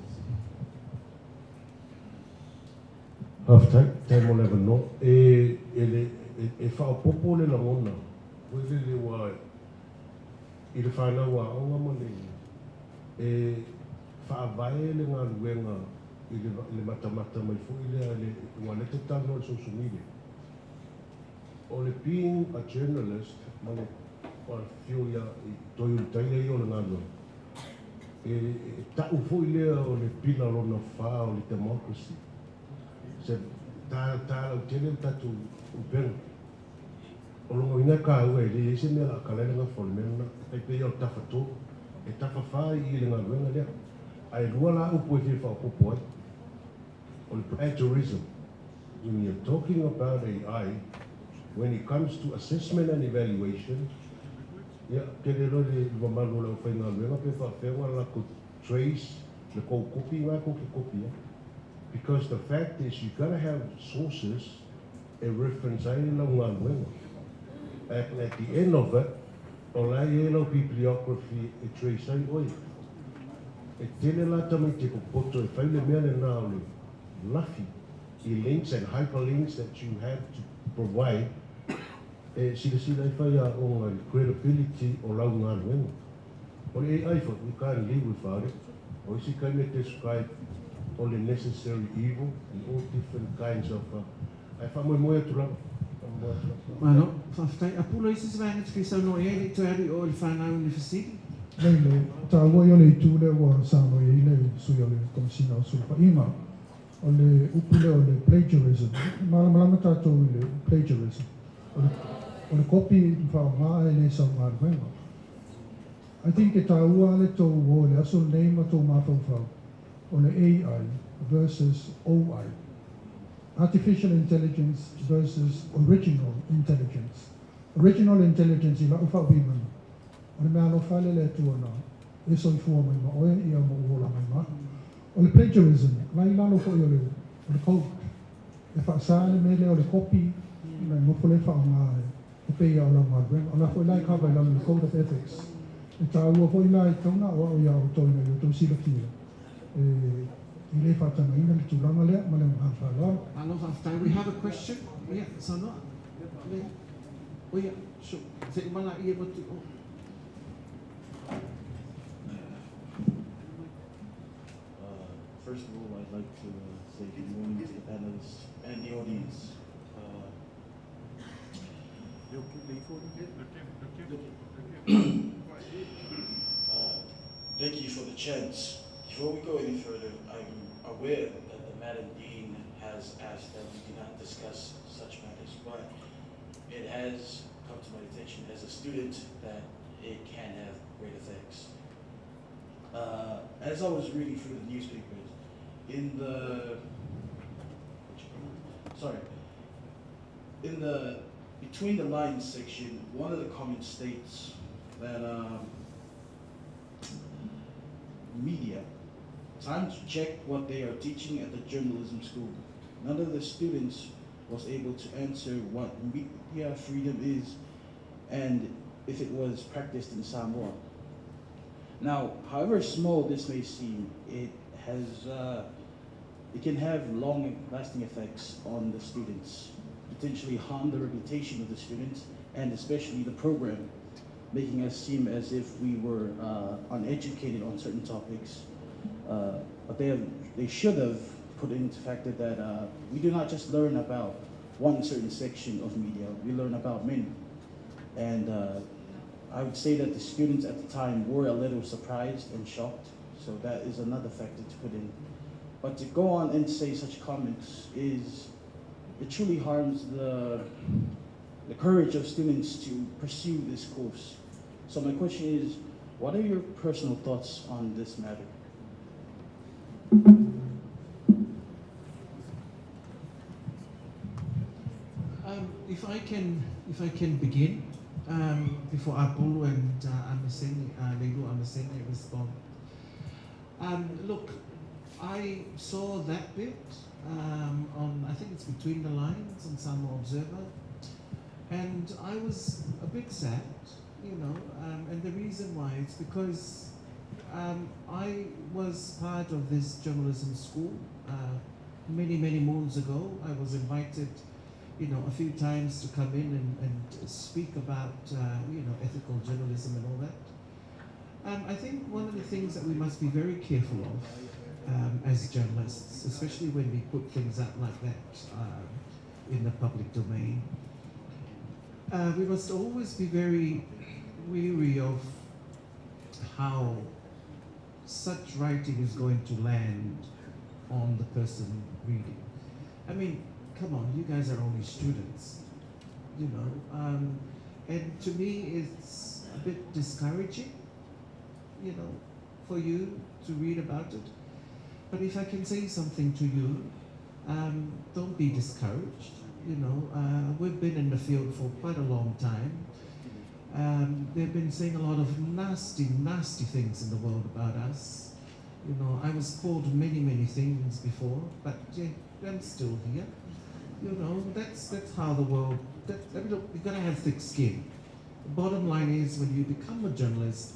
Half time on level no. E fa popo le la mona. Wele le wa ile fa na wa o ma le fa vai le nga luenga ile mata mai fu ile wa le tano social media. Only being a journalist, mano or feel ya Toetu taile yo le ngalo. Ta ufo ile o le pila lo na fa o le democracy. Se ta tele tatu upen. O lo ina ka we le se me la kala nga formena e pe yo ta fatu e ta fa I le ngalo nga le. Ai lua la upo e fa popo. On plagiarism. When you're talking about AI, when it comes to assessment and evaluation, yeah, trace the copy, because the fact is you gotta have sources and reference. At the end of it, all I know bibliography a trace links and hyperlinks that you have to provide. Sila faya on credibility o lau ngā ruenga. O le AI for we can't live without it. O isi kai me describe all the necessary evil and all different kinds of ai fa mo moe tu lau. Mano, faftai Apulu isi se vai ngati fisa no e to ari o le whanau university. Leile, ta ua yo le tu le wa sano e ile suyo le komsina o sulpa ima. O le upule o le plagiarism. Malama tātou le plagiarism. O le copy whao ngā e le sa ngā ruenga. I think e tā ua le tō o le aso neima tō māwhau o le AI versus OI. Artificial intelligence versus original intelligence. Original intelligence I lau whao bimana. O le mea no whale le tuana. E soi fua mai ma oe ia mo uola mai ma. O le plagiarism, lai lalo fo i o le code. E whaasāne me le o le copy, mai mofo le whao ngā e pei au lau marwen. O la fo i lai kawa i lau le code of ethics. E tā ua fo i lai tauna o au iau toina i o tau sila kia. I le whatana ina le tūranga lea, ma le mga whala. Alo, after we have a question. Yeah, so no. Oh yeah, sure. Se mana I e motu. First of all, I'd like to say good morning to the panelists and the audience. Thank you for the chance. Before we go any further, I'm aware that the Madam Dean has asked that we do not discuss such matters, but it has come to my attention as a student that it can have great effects. As I was reading through the newspapers, in the between the lines section, one of the comments states that media, time to check what they are teaching at the journalism school. None of the students was able to answer what media freedom is and if it was practiced in Samoa. Now, however small this may seem, it can have long-lasting effects on the students, potentially harm the reputation of the students and especially the program, making us seem as if we were uneducated on certain topics. But they should have put into factor that we do not just learn about one certain section of media, we learn about many. And I would say that the students at the time were a little surprised and shocked, so that is another factor to put in. But to go on and say such comments it truly harms the courage of students to pursue this course. So my question is, what are your personal thoughts on this matter? If I can begin, before Apulu and Amesene, Leilua Amesene respond. Look, I saw that bit on, I think it's Between the Lines on Samoa Observer, and I was a bit sad, you know, and the reason why is because I was part of this journalism school many moons ago. I was invited, you know, a few times to come in and speak about, you know, ethical journalism and all that. I think one of the things that we must be very careful of as journalists, especially when we put things out like that in the public domain, we must always be very wary of how such writing is going to land on the person reading. I mean, come on, you guys are only students, you know, and to me it's a bit discouraging, you know, for you to read about it. But if I can say something to you, don't be discouraged, you know. We've been in the field for quite a long time. They've been saying a lot of nasty things in the world about us. You know, I was called many things before, but yeah, I'm still here. You know, that's how the world, I mean, look, you've got to have thick skin. The bottom line is, when you become a journalist,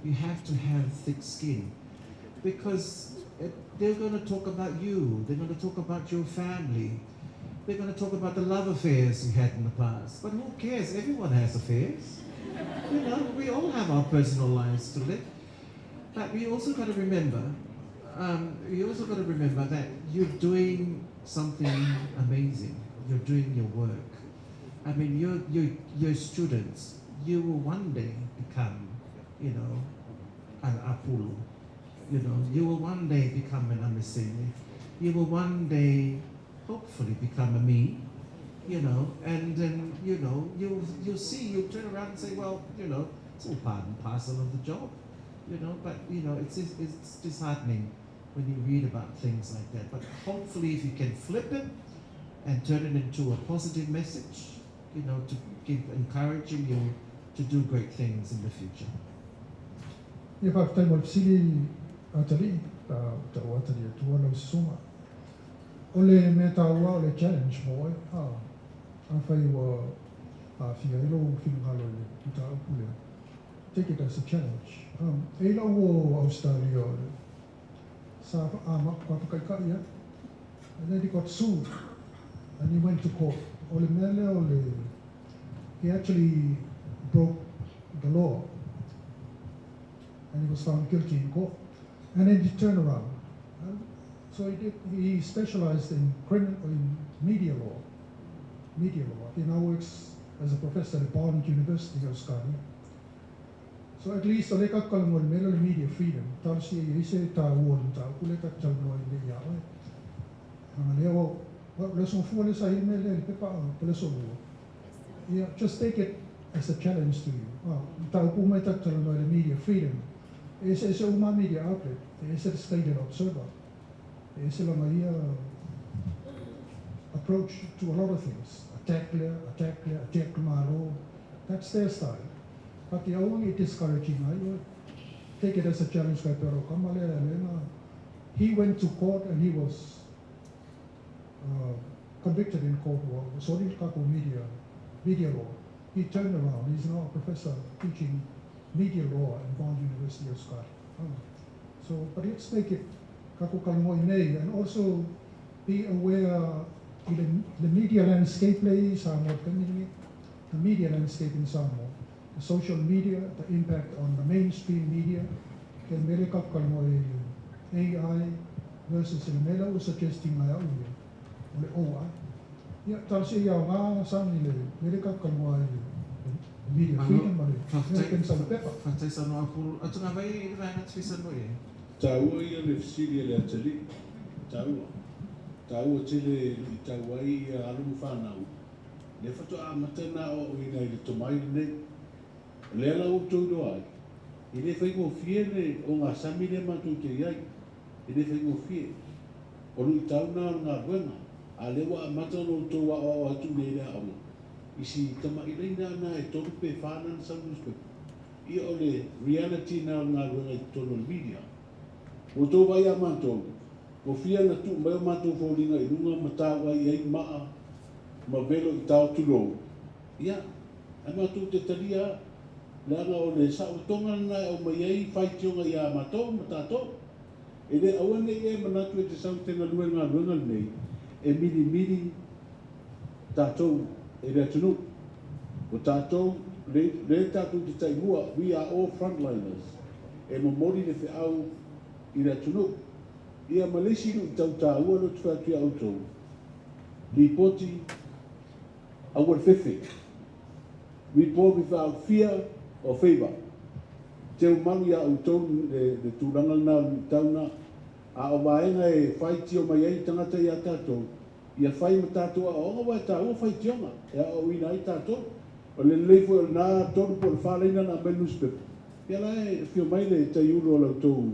you have to have thick skin, because they're going to talk about you, they're going to talk about your family, they're going to talk about the love affairs you had in the past. But who cares? Everyone has affairs. You know, we all have our personal lives to live. But we also got to remember, that you're doing something amazing. You're doing your work. I mean, you're students. You will one day become, you know, an Apulu. You know, you will one day become an Amesene. You will one day, hopefully, become a me. You know, and then, you know, you'll see, you'll turn around and say, well, you know, it's all part and parcel of the job. You know, but, you know, it's disheartening when you read about things like that. But hopefully, if you can flip it and turn it into a positive message, you know, to keep encouraging you to do great things in the future. If I have time, I'll see Atali, Atali, Tupuola Suma. Ole meta wa ole challenge boy. Afai wa fielo filmalo le ita Apulu. Take it as a challenge. Ela wo Australia. Sa amak papakaya. And then he got sued, and he went to court. Ole mele ole. He actually broke the law, and he was found guilty in court. And then he turned around. So he specialized in media law. He now works as a professor at Bond University of Australia. So at least ole kakkalangol melo media freedom. Tarsi ise ta won ta kule ta chalno ile yawe. Leo lesson 4 le sa mele pepa leson. Yeah, just take it as a challenge to you. Ta ku mai ta chalno ile media freedom. Is uma media outlet. Is a stated observer. Is a Maria approach to a lot of things. Attack Milo. That's their style. But the only discouraging, take it as a challenge kay pero kamalera lena. He went to court and he was convicted in court war. Sorry kako media law. He turned around. He's now a professor teaching media law at Bond University of Scotland. So, but let's make it kako kalmoy nei, and also be aware the media landscape plays Samoa community, the media landscape in Samoa, the social media, the impact on the mainstream media. Can mereka kalmoy AI versus Milo suggesting my own. OA. Ya, tarsi ya nga sang nile. Mereka kalmoy media freedom mali. Can some pepper. Fatay no Apulu. At nga ba i-ranat fisa no eh? Taua ia le fisili le atali. Taua tele taua ia alu whanau. Le fatu a matana o ina i le tomai nei. Le ala o tau doa. I le whai mo fie ne o ngā sami le matu te iai. I le whai mo fie. O lui tau nā ngā ruenga. A le wa matana o tau wa o atu le le au. Isi tama i leina na e tolu pe whanan sa newspaper. Ia o le reality nā ngā ruenga i tolu media. O tō vai a mātou, o fia na tū mai o mātou fōringa I runga matāwa I ai maa, ma velo I tāo tūrou. Ia, a mātou te talia, leanga o le sa o tonga na o mai ai whaitionga I a mātou, matātou. E le awane e manatu e te sautenga luenga nei, e miri tātou, e le atunu. O tātou, le tātou te taimua, we are all frontliners. E mamori le whiau, I la tunu. Ia malesi no I tau tāua no tu whātua autou. Ripoti awar fefe. Report without fear or favour. Te umaru ia autou le tūranga nā tauna. A o waenga e whaiti o mai ai tangata I a tātou. Ia whai ma tātou a onga wai tāua whaiti onga. Ia o ina I tātou. O le leifo nā tonu po le whāleina nā me newspaper. Ia lai whio mai le te iuro o lautou.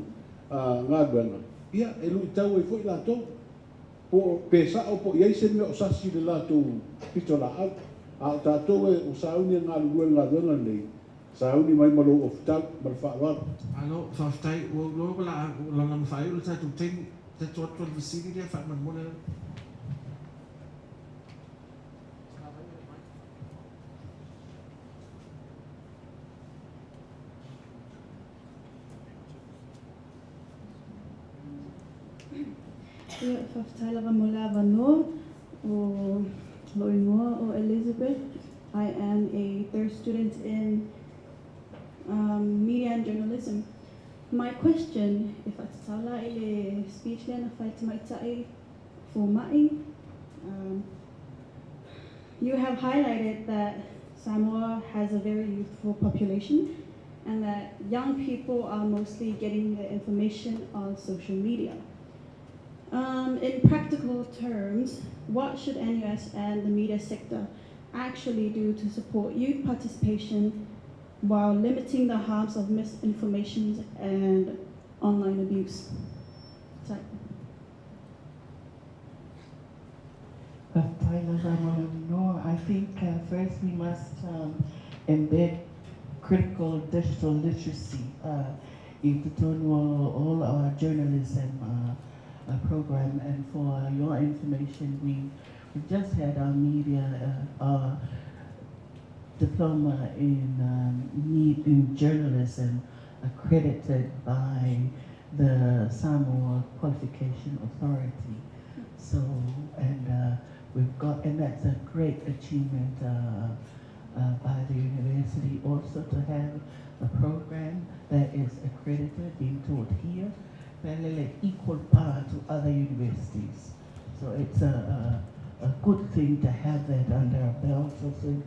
Ngā duanga. Ia, e lui tau e fwoi lātou. Po pēsa o po iai se mea o sasi le lātou pito la au. A tātou e o sauni ngā lua ngā duanga nei. Sauni mai malo o fitau, mara whaawara. Alo, whawhtai, o loa la ngam whai o le tātou teng, te tuatua le visiri rea whaman mona. Ia whawhatailava mo lava no o Loingoa o Elizabeth. I am a third student in media and journalism. My question, if I tala ile speech lena whaitamaitae for mai, you have highlighted that Samoa has a very youthful population and that young people are mostly getting their information on social media. In practical terms, what should NUS and the media sector actually do to support youth participation while limiting the harms of misinformation and online abuse? I think first we must embed critical digital literacy into all our journalism program. And for your information, we just had our media diploma in journalism accredited by the Samoa Qualification Authority. So, and and that's a great achievement by the university also to have a program that is accredited, being taught here, fairly equal par to other universities. So it's a good thing to have that under our belt also.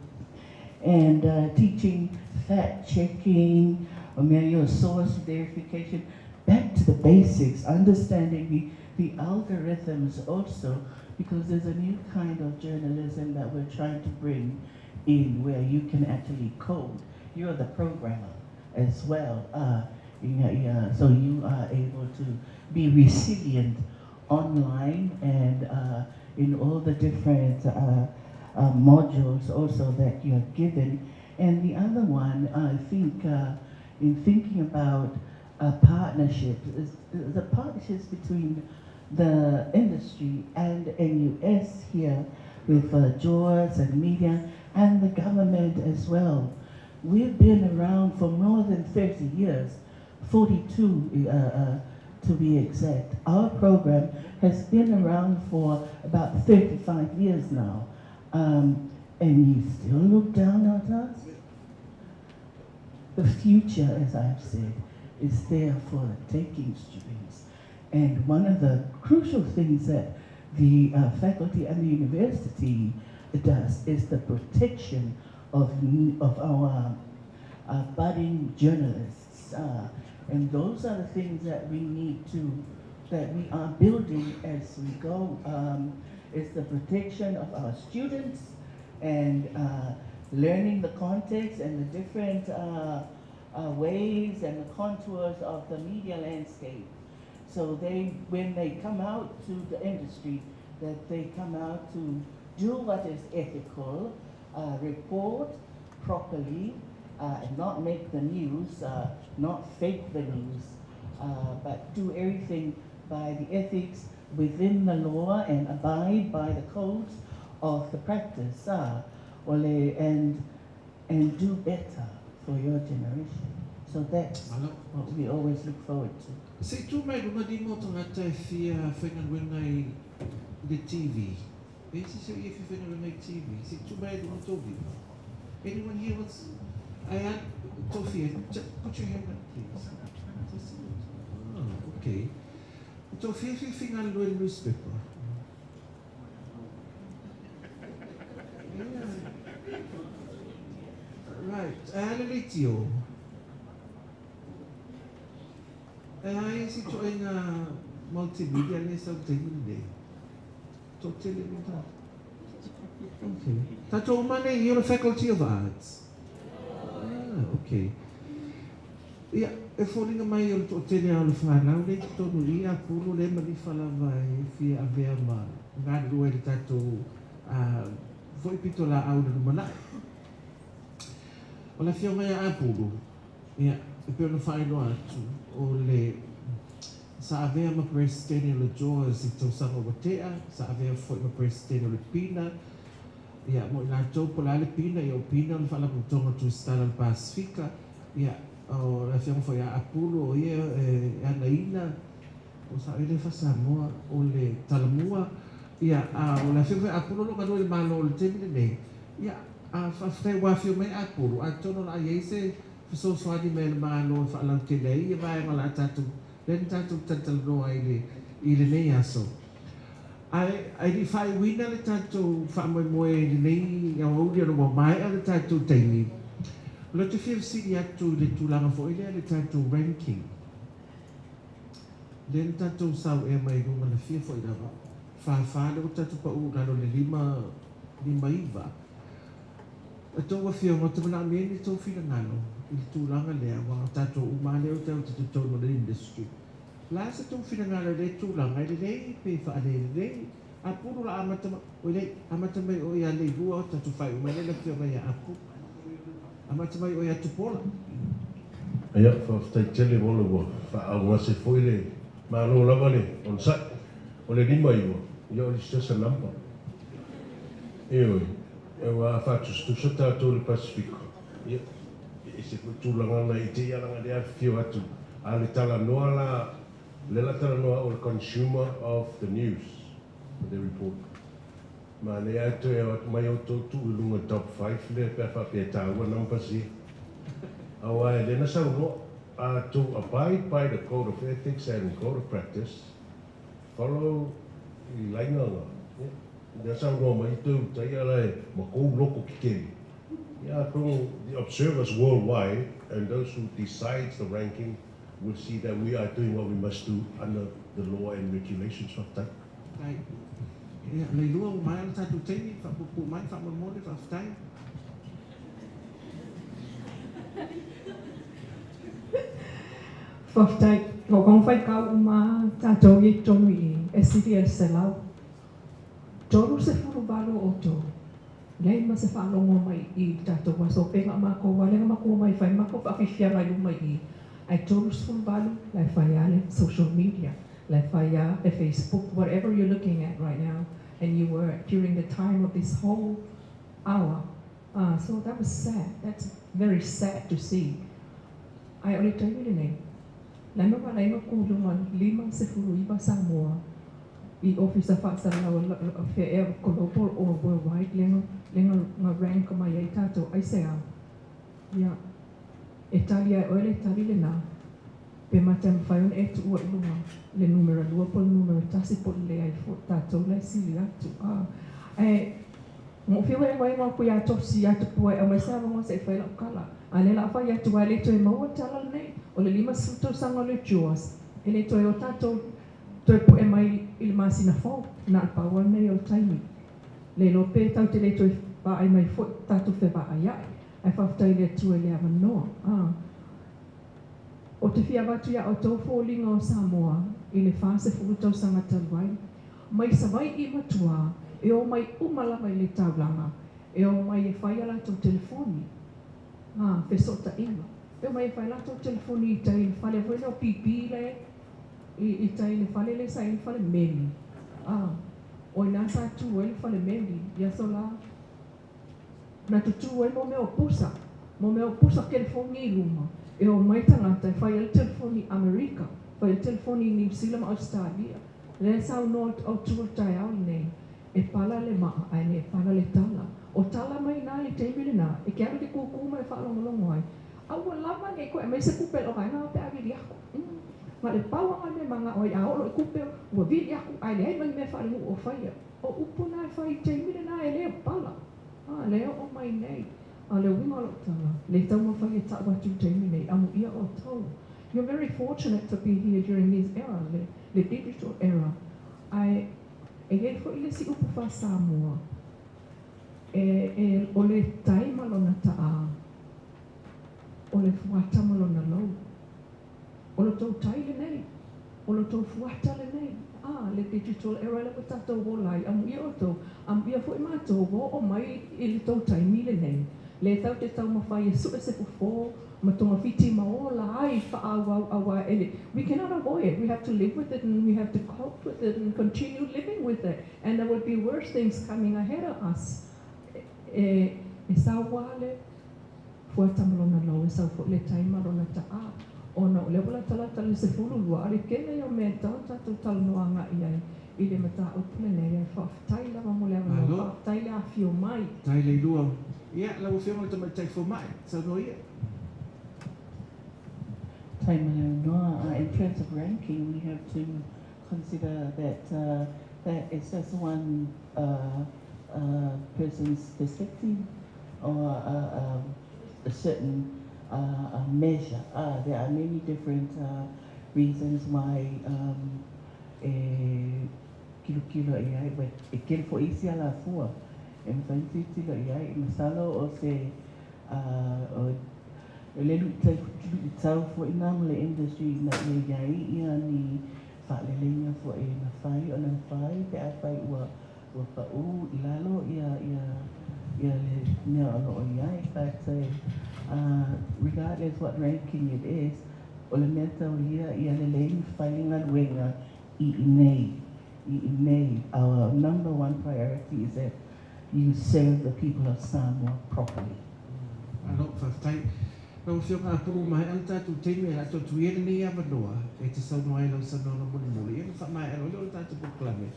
And teaching fact-checking, your source verification, back to the basics, understanding the algorithms also, because there's a new kind of journalism that we're trying to bring in where you can actually code. You're the programmer as well. So you are able to be resilient online and in all the different modules also that you're given. And the other one, I think, in thinking about partnerships. The partnerships between the industry and NUS here with JAWS and media and the government as well. We've been around for more than 30 years, 42 to be exact. Our program has been around for about 35 years now. And you still look down at us? The future, as I've said, is there for the taking, students. And one of the crucial things that the faculty and the university does is the protection of our budding journalists. And those are the things that we need to, that we are building as we go. Is the protection of our students and learning the context and the different ways and the contours of the media landscape. So when they come out to the industry, that they come out to do what is ethical, report properly, and not make the news, not fake the news, but do everything by the ethics within the law and abide by the codes of the practice, and do better for your generation. So that's what we always look forward to. Se tu mai runga di mo tangata e fia whenga wengai the TV. Esi se if you whenga wengai TV. Se tu mai runga tobi. Anyone here wants? Tofia, put your hand up, please. Oh, okay. Tofia, if you think I'll do a newspaper. Yeah. Right. Alalitio. Ai si tu ai na multimedia ne sa tele. Totally not. Okay. Tato mane, you're a faculty of arts. Okay. Ia, e whoringa mai o to tene au le whanau, nei ki tonu ri a Apulu le mani whalawa e fia a vea ma ngāri rua le tātou foi pito la au na numana. O la fia mai a Apulu, ia, e peo na whaino atu o le sa avea ma presidente le JAWS i tau sanga watea, sa avea foi ma presidente le Pina, ia mo ina tau pola le Pina, ia o Pina le whala putonga tu stala le Pasifika, ia o la fianga foi a Apulu o ia ana ina, o sa ele fa Samoa o le Talamua, ia o la fianga foi Apulu lo kanu le malo le temine nei, ia a whaftai wafio mai Apulu, a tono la iese so swadi me le malo fa la tele, ia vai ngala tatu, len tatu tataloa i le nei aso. Ai di fai wina le tātou whamoe le nei au auri anu mai le tātou teimi. Lo te whia siri atu le tūlanga fo ile le tātou ranking. Le tātou sau e mai runga na whia fo ina wa. Whawha le o tātou pa u rano le lima iwa. A tō wa whia ngota mana mene tō whina ngano. I le tūlanga lea wa tātou umale o tau te tōno le industry. La sa tō whina ngano le tūlanga le rei pe whaare le rei. Apulu la amatama, o le amatama o ia Leilua o tātou whai umane la whia mai a Apulu. Amatama o ia Tupuola. Ia, whaftai tele mono wa, whaau ngase foile, maro lava le, on sat, o le lima iwa, ia o le just a number. Eoi, e wa whatus tu sa tātou le Pasifika. Ia, e se tūlanga na i te iaranga lea whio atu, a le tala noa la, le la tala noa o le consumer of the news, the report. Ma le atu e watu mai o tōtu i lunga top 5 le pe whapea tāua nampasi. Awa e lena sau no, to abide by the code of ethics and code of practice, follow I lainanga. Lena sau no mai tau tai ala e makou loko kikeri. Yeah, the observers worldwide and those who decide the ranking will see that we are doing what we must do under the law and regulations of that. Right. Yeah, Leilua o mai ala tātou teimi, whapupu mai, whamamone, whaftai. Whaftai, o kong whai kau ma tātou i tonu i SBS se lau. Tōru se whanubalo o tō. Nei ma se whanongo mai i tātou waso penga mako, walenga mako mai whai mako whakifia ngai lumai i Ai tolu sumbalu, lai whaiale social media, lai whaia Facebook, whatever you're looking at right now, and you were during the time of this whole hour. So that was sad. That's very sad to see. Ai ole taimile nei. Lama wala ima kulungan 5 Samoa. I officer whaasalawa whea global or worldwide lenga rank mai ai tātou ai sea. Ia, e tali ai oele tali le nā. Pe matam whaion e tu ua ilunga. Le numero 2 pol numero tasi pol le ai fo tātou le sili atu. Mo whiwa e mai ngā kui a tosi a Tupua e mai sāwa ngā se whaila o kala. A le la whai atu a le toi maua tala nei. O le 5 suto sanga le juas. E le toi o tātou toi po e mai ili masina fo na paua nei o taimi. Le lo pe tau te le toi pa ai mai fo tātou whe ba ai ai. Ai whaftai le atu e le awa noa. O te whia watu ia o tau fōlinga o Samoa i le whāse whukutau sanga taluai. Mai sa vai i matua e o mai umalawa i le taulanga. E o mai e whai ala tau telefoni. Whesota inga. E o mai e whai ala tau telefoni i tai le whale whele o pipi le i tai le whale le sa i le whale meli. O i nasa tu e le whale meli. Ia so la. Na tutu e mo me o pusa. Mo me o pusa ke le whongi i luma. E o mai tangata e whai le telefoni Amerika. Whai le telefoni New Zealand Australia. Le sau no o tuatai au nei. E pala le maa ai ne pala le tala. O tala mai nā le teimile nā. E kia le kukuma e whaalongolongo ai. Aua lama nei koe mai se kupe o kai nā pe aviri aku. Ma le pauanga me manga oi a olo e kupe ua viri aku ai le mai me whalingu o whaia. O upo nā e whai teimile nā e leo pala. Leo o mai nei. Le winga o tala. Le tau ma whai e ta watu teimile nei. Amu ia o tau. You're very fortunate to be here during this era, the digital era. E fo ile si upu wha Samoa. O le taima lona taa. O le fuatama lona lau. O le tau taile nei. O le tau fuata le nei. Le digital era le tatou wolai. Amu ia o tau. Amu ia fo i mātou wo o mai i le tau taimile nei. Le tau te tau mawhai e su e se fufo. Matonga fiti maola ai awa ele. We cannot avoid it. We have to live with it and we have to cope with it and continue living with it. And there will be worse things coming ahead of us. E sa wale fuata malona lau e sa le taima rona taa. Ona le wala tala se fululua. Ale kene o me tau tatu talanoanga iai. I le mata o Polynesia. Whaftai lava mo le awa. Whaftai le a fio mai. Tai Leilua. Ia, lau fio mai tamai tai fo mai. Sa no ia. In terms of ranking, we have to consider that it's just one person's perspective or a certain measure. There are many different reasons why kilo iai, but kilo fo isi ala fua. E mwhaiti tilo iai, masalo o se le tau fo ina le industry na le iai ia ni whaalelenga fo e na whai o na whai te a whai ua pa u lalo ia le nea ono o iai, but regardless what ranking it is, o le mea tau ia le leini whainga luenga i nei. Our number one priority is that you serve the people of Samoa properly. Alo, whaftai. Nau whio ngā puru mai al tātou teime la tō tuia ni awa noa e te sau noa e lau sa nona muli. E wha mai alo leo tātou puklame.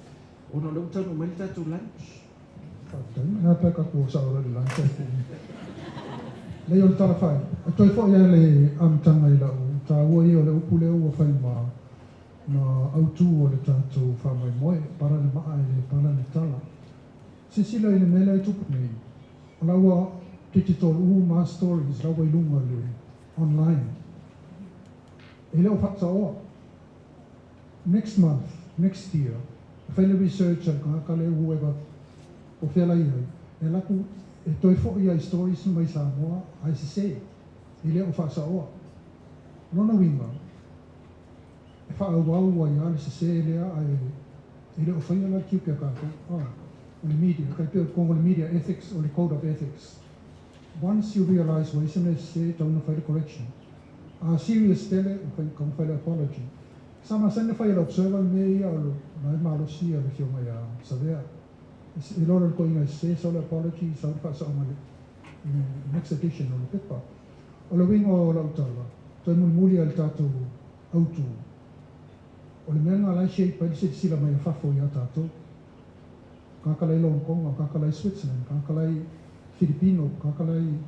O no lau tau no mai tātou lunch. Whaftai, ngā pēka kua sa ora le lunch. Lei o le tala whai. A toi fo ia le amtanga i lau. Tā ua i o le upu leo ua whai maa. Na autu o le tātou whamai moe. Para le maa e le para le tala. Sisila i le mele i tupu nei. O laua digital ma stories lawa ilunga le online. E leo whakataoa. Next month, next year, whaile research ang kakale uweba o whela iai. E laku, e toi fo iai stories mai Samoa, ai se se. E leo whakataoa. Nona winga. E whaawau wa ia le se se lea ai. E leo whainga la kiupia kako. O le media, kai peo kongo le media ethics o le code of ethics. Once you realize what is say, don't find a correction. serious tele kung file apology. Sama sana file observer me o na malusia le fio mai savea. Iloro ko inga se so apology sa fa sa amali. Next edition o le pepa. O le wingo o la utala. Toi muli al tatu autu. O le menga la shei pa sila mai fafo ya tatu. Kakalai Hong Kong, kakalai Switzerland, kakalai Filipino, kakalai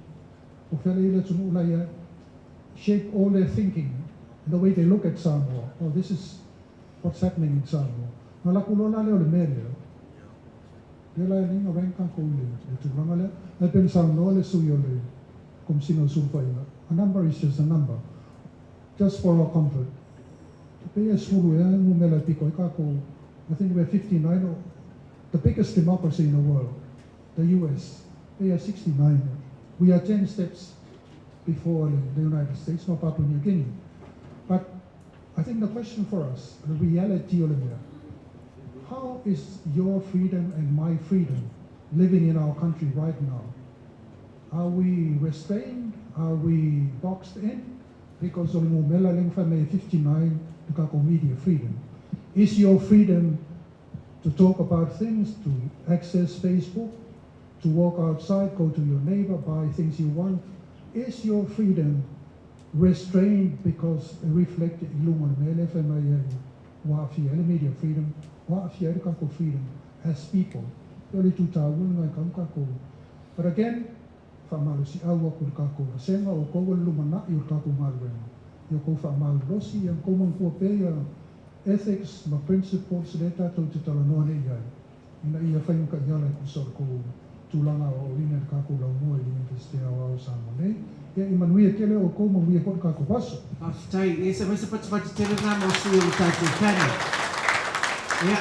Ofele Tunulaya shape all their thinking and the way they look at Samoa. Oh, this is what's happening in Samoa. Malakulola leo le medio. Dela ni orang kan ko le tulanga le. I pen Samoa le suyo le kom sino sulfaina. A number is just a number. Just for our comfort. Pay a sulu ya mumela piko kako. I think we're 59. The biggest democracy in the world, the US, they are 69. We are 10 steps before the United States, not Papua New Guinea. But I think the question for us, the reality of it, how is your freedom and my freedom living in our country right now? Are we restrained? Are we boxed in? Because of the 59, the media freedom. Is your freedom to talk about things, to access Facebook, to walk outside, go to your neighbor, buy things you want? Is your freedom restrained because it reflected media freedom, freedom as people? But again, ethics, ma principles, leta to te talanoa ne iai. Ina ia whainga iala ku sor ko tūlanga o ina ka ko lau mua i University of Samoa ne. Ia imanuia tele o ko manuia ko ka ko baso. Aftai, esa mesa pati tele nga mo suyo o tātou panel. Ia.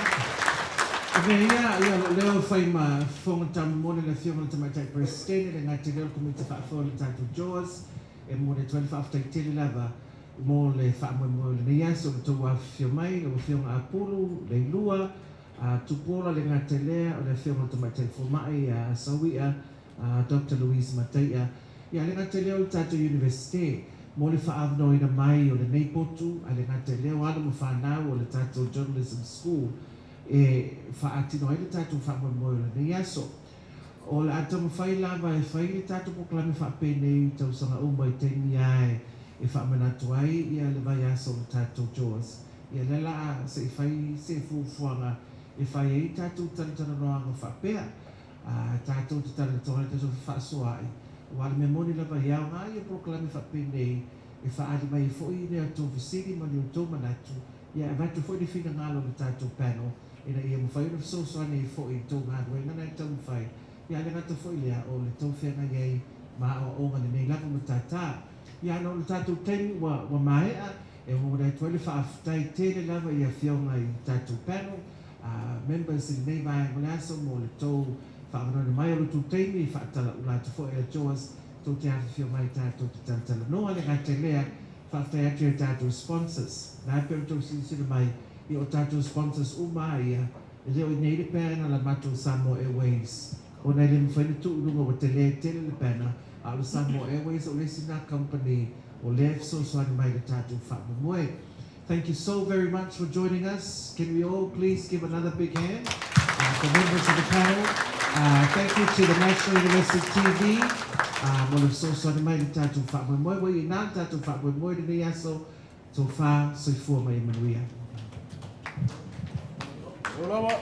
Ia leo whai ma whonga tamu mone le whionga ta matai presidente le ngā te leo komite whaafo le tātou Jaws e mone 12 aftai tele lava mo le whaamoe le nei aso le tau awhio mai, le whionga Apulu, Leilua, Tupuola le ngā te lea, o le whionga tamai telefomai, Sauia, Dr.Louise Mataia. Ia le ngā te leo i tātou universite, mo le whaavnoina mai o le nei potu, a le ngā te leo ana mo whanau o le tātou journalism school, e whaatino ai le tātou whaamoe le nei aso. O le atamu whai lava e whai le tātou poklami whaapene i tau sanga umai teini ai, e whaamanatu ai ia le vai aso le tātou Jaws. Ia le la se i whai se fufuanga e whai ei tātou taratara noanga whapea. Tātou te taratara te so whaasoa ai. Wale me moni lava iau ngai e proklami whapene e whaari mai fwoi ne ato visiri mani o tō manatu. Ia e vatu fwoi ni whina ngalo le tātou panel. Ina ia mo whai ura sosoane e fwoi tō ngātua e ngana e tau whai. Ia le ngata fwoi lea o le tau whenga iei maa o ngani nei lava mo tātā. Ia no le tātou teni wa maea, e mo rei tuele whaaftai tele lava ia whionga i tātou panel, members i nei vai mo le aso mo le tau whaamanoina mai o le tu teni, whaatala ula te fo e a Jaws, tau te afi whio mai tātou te tantala noa le ngā te lea, whaaftai atu e tātou sponsors. Nā pero tau sinisina mai i o tātou sponsors umai ia, e reo i nei le pēna la matou Samoa Airways, o nei le mwhaina tu ununga o te lea tele le pēna, a le Samoa Airways o le sina company o le so swani mai le tātou whaamoe. Thank you so very much for joining us. Can we all please give another big hand for members of the panel. Thank you to the National University TV. Mo le so swani mai le tātou whaamoe. Wa i nā tātou whaamoe le nei aso tō wha soifua mai manuia. Ulawa.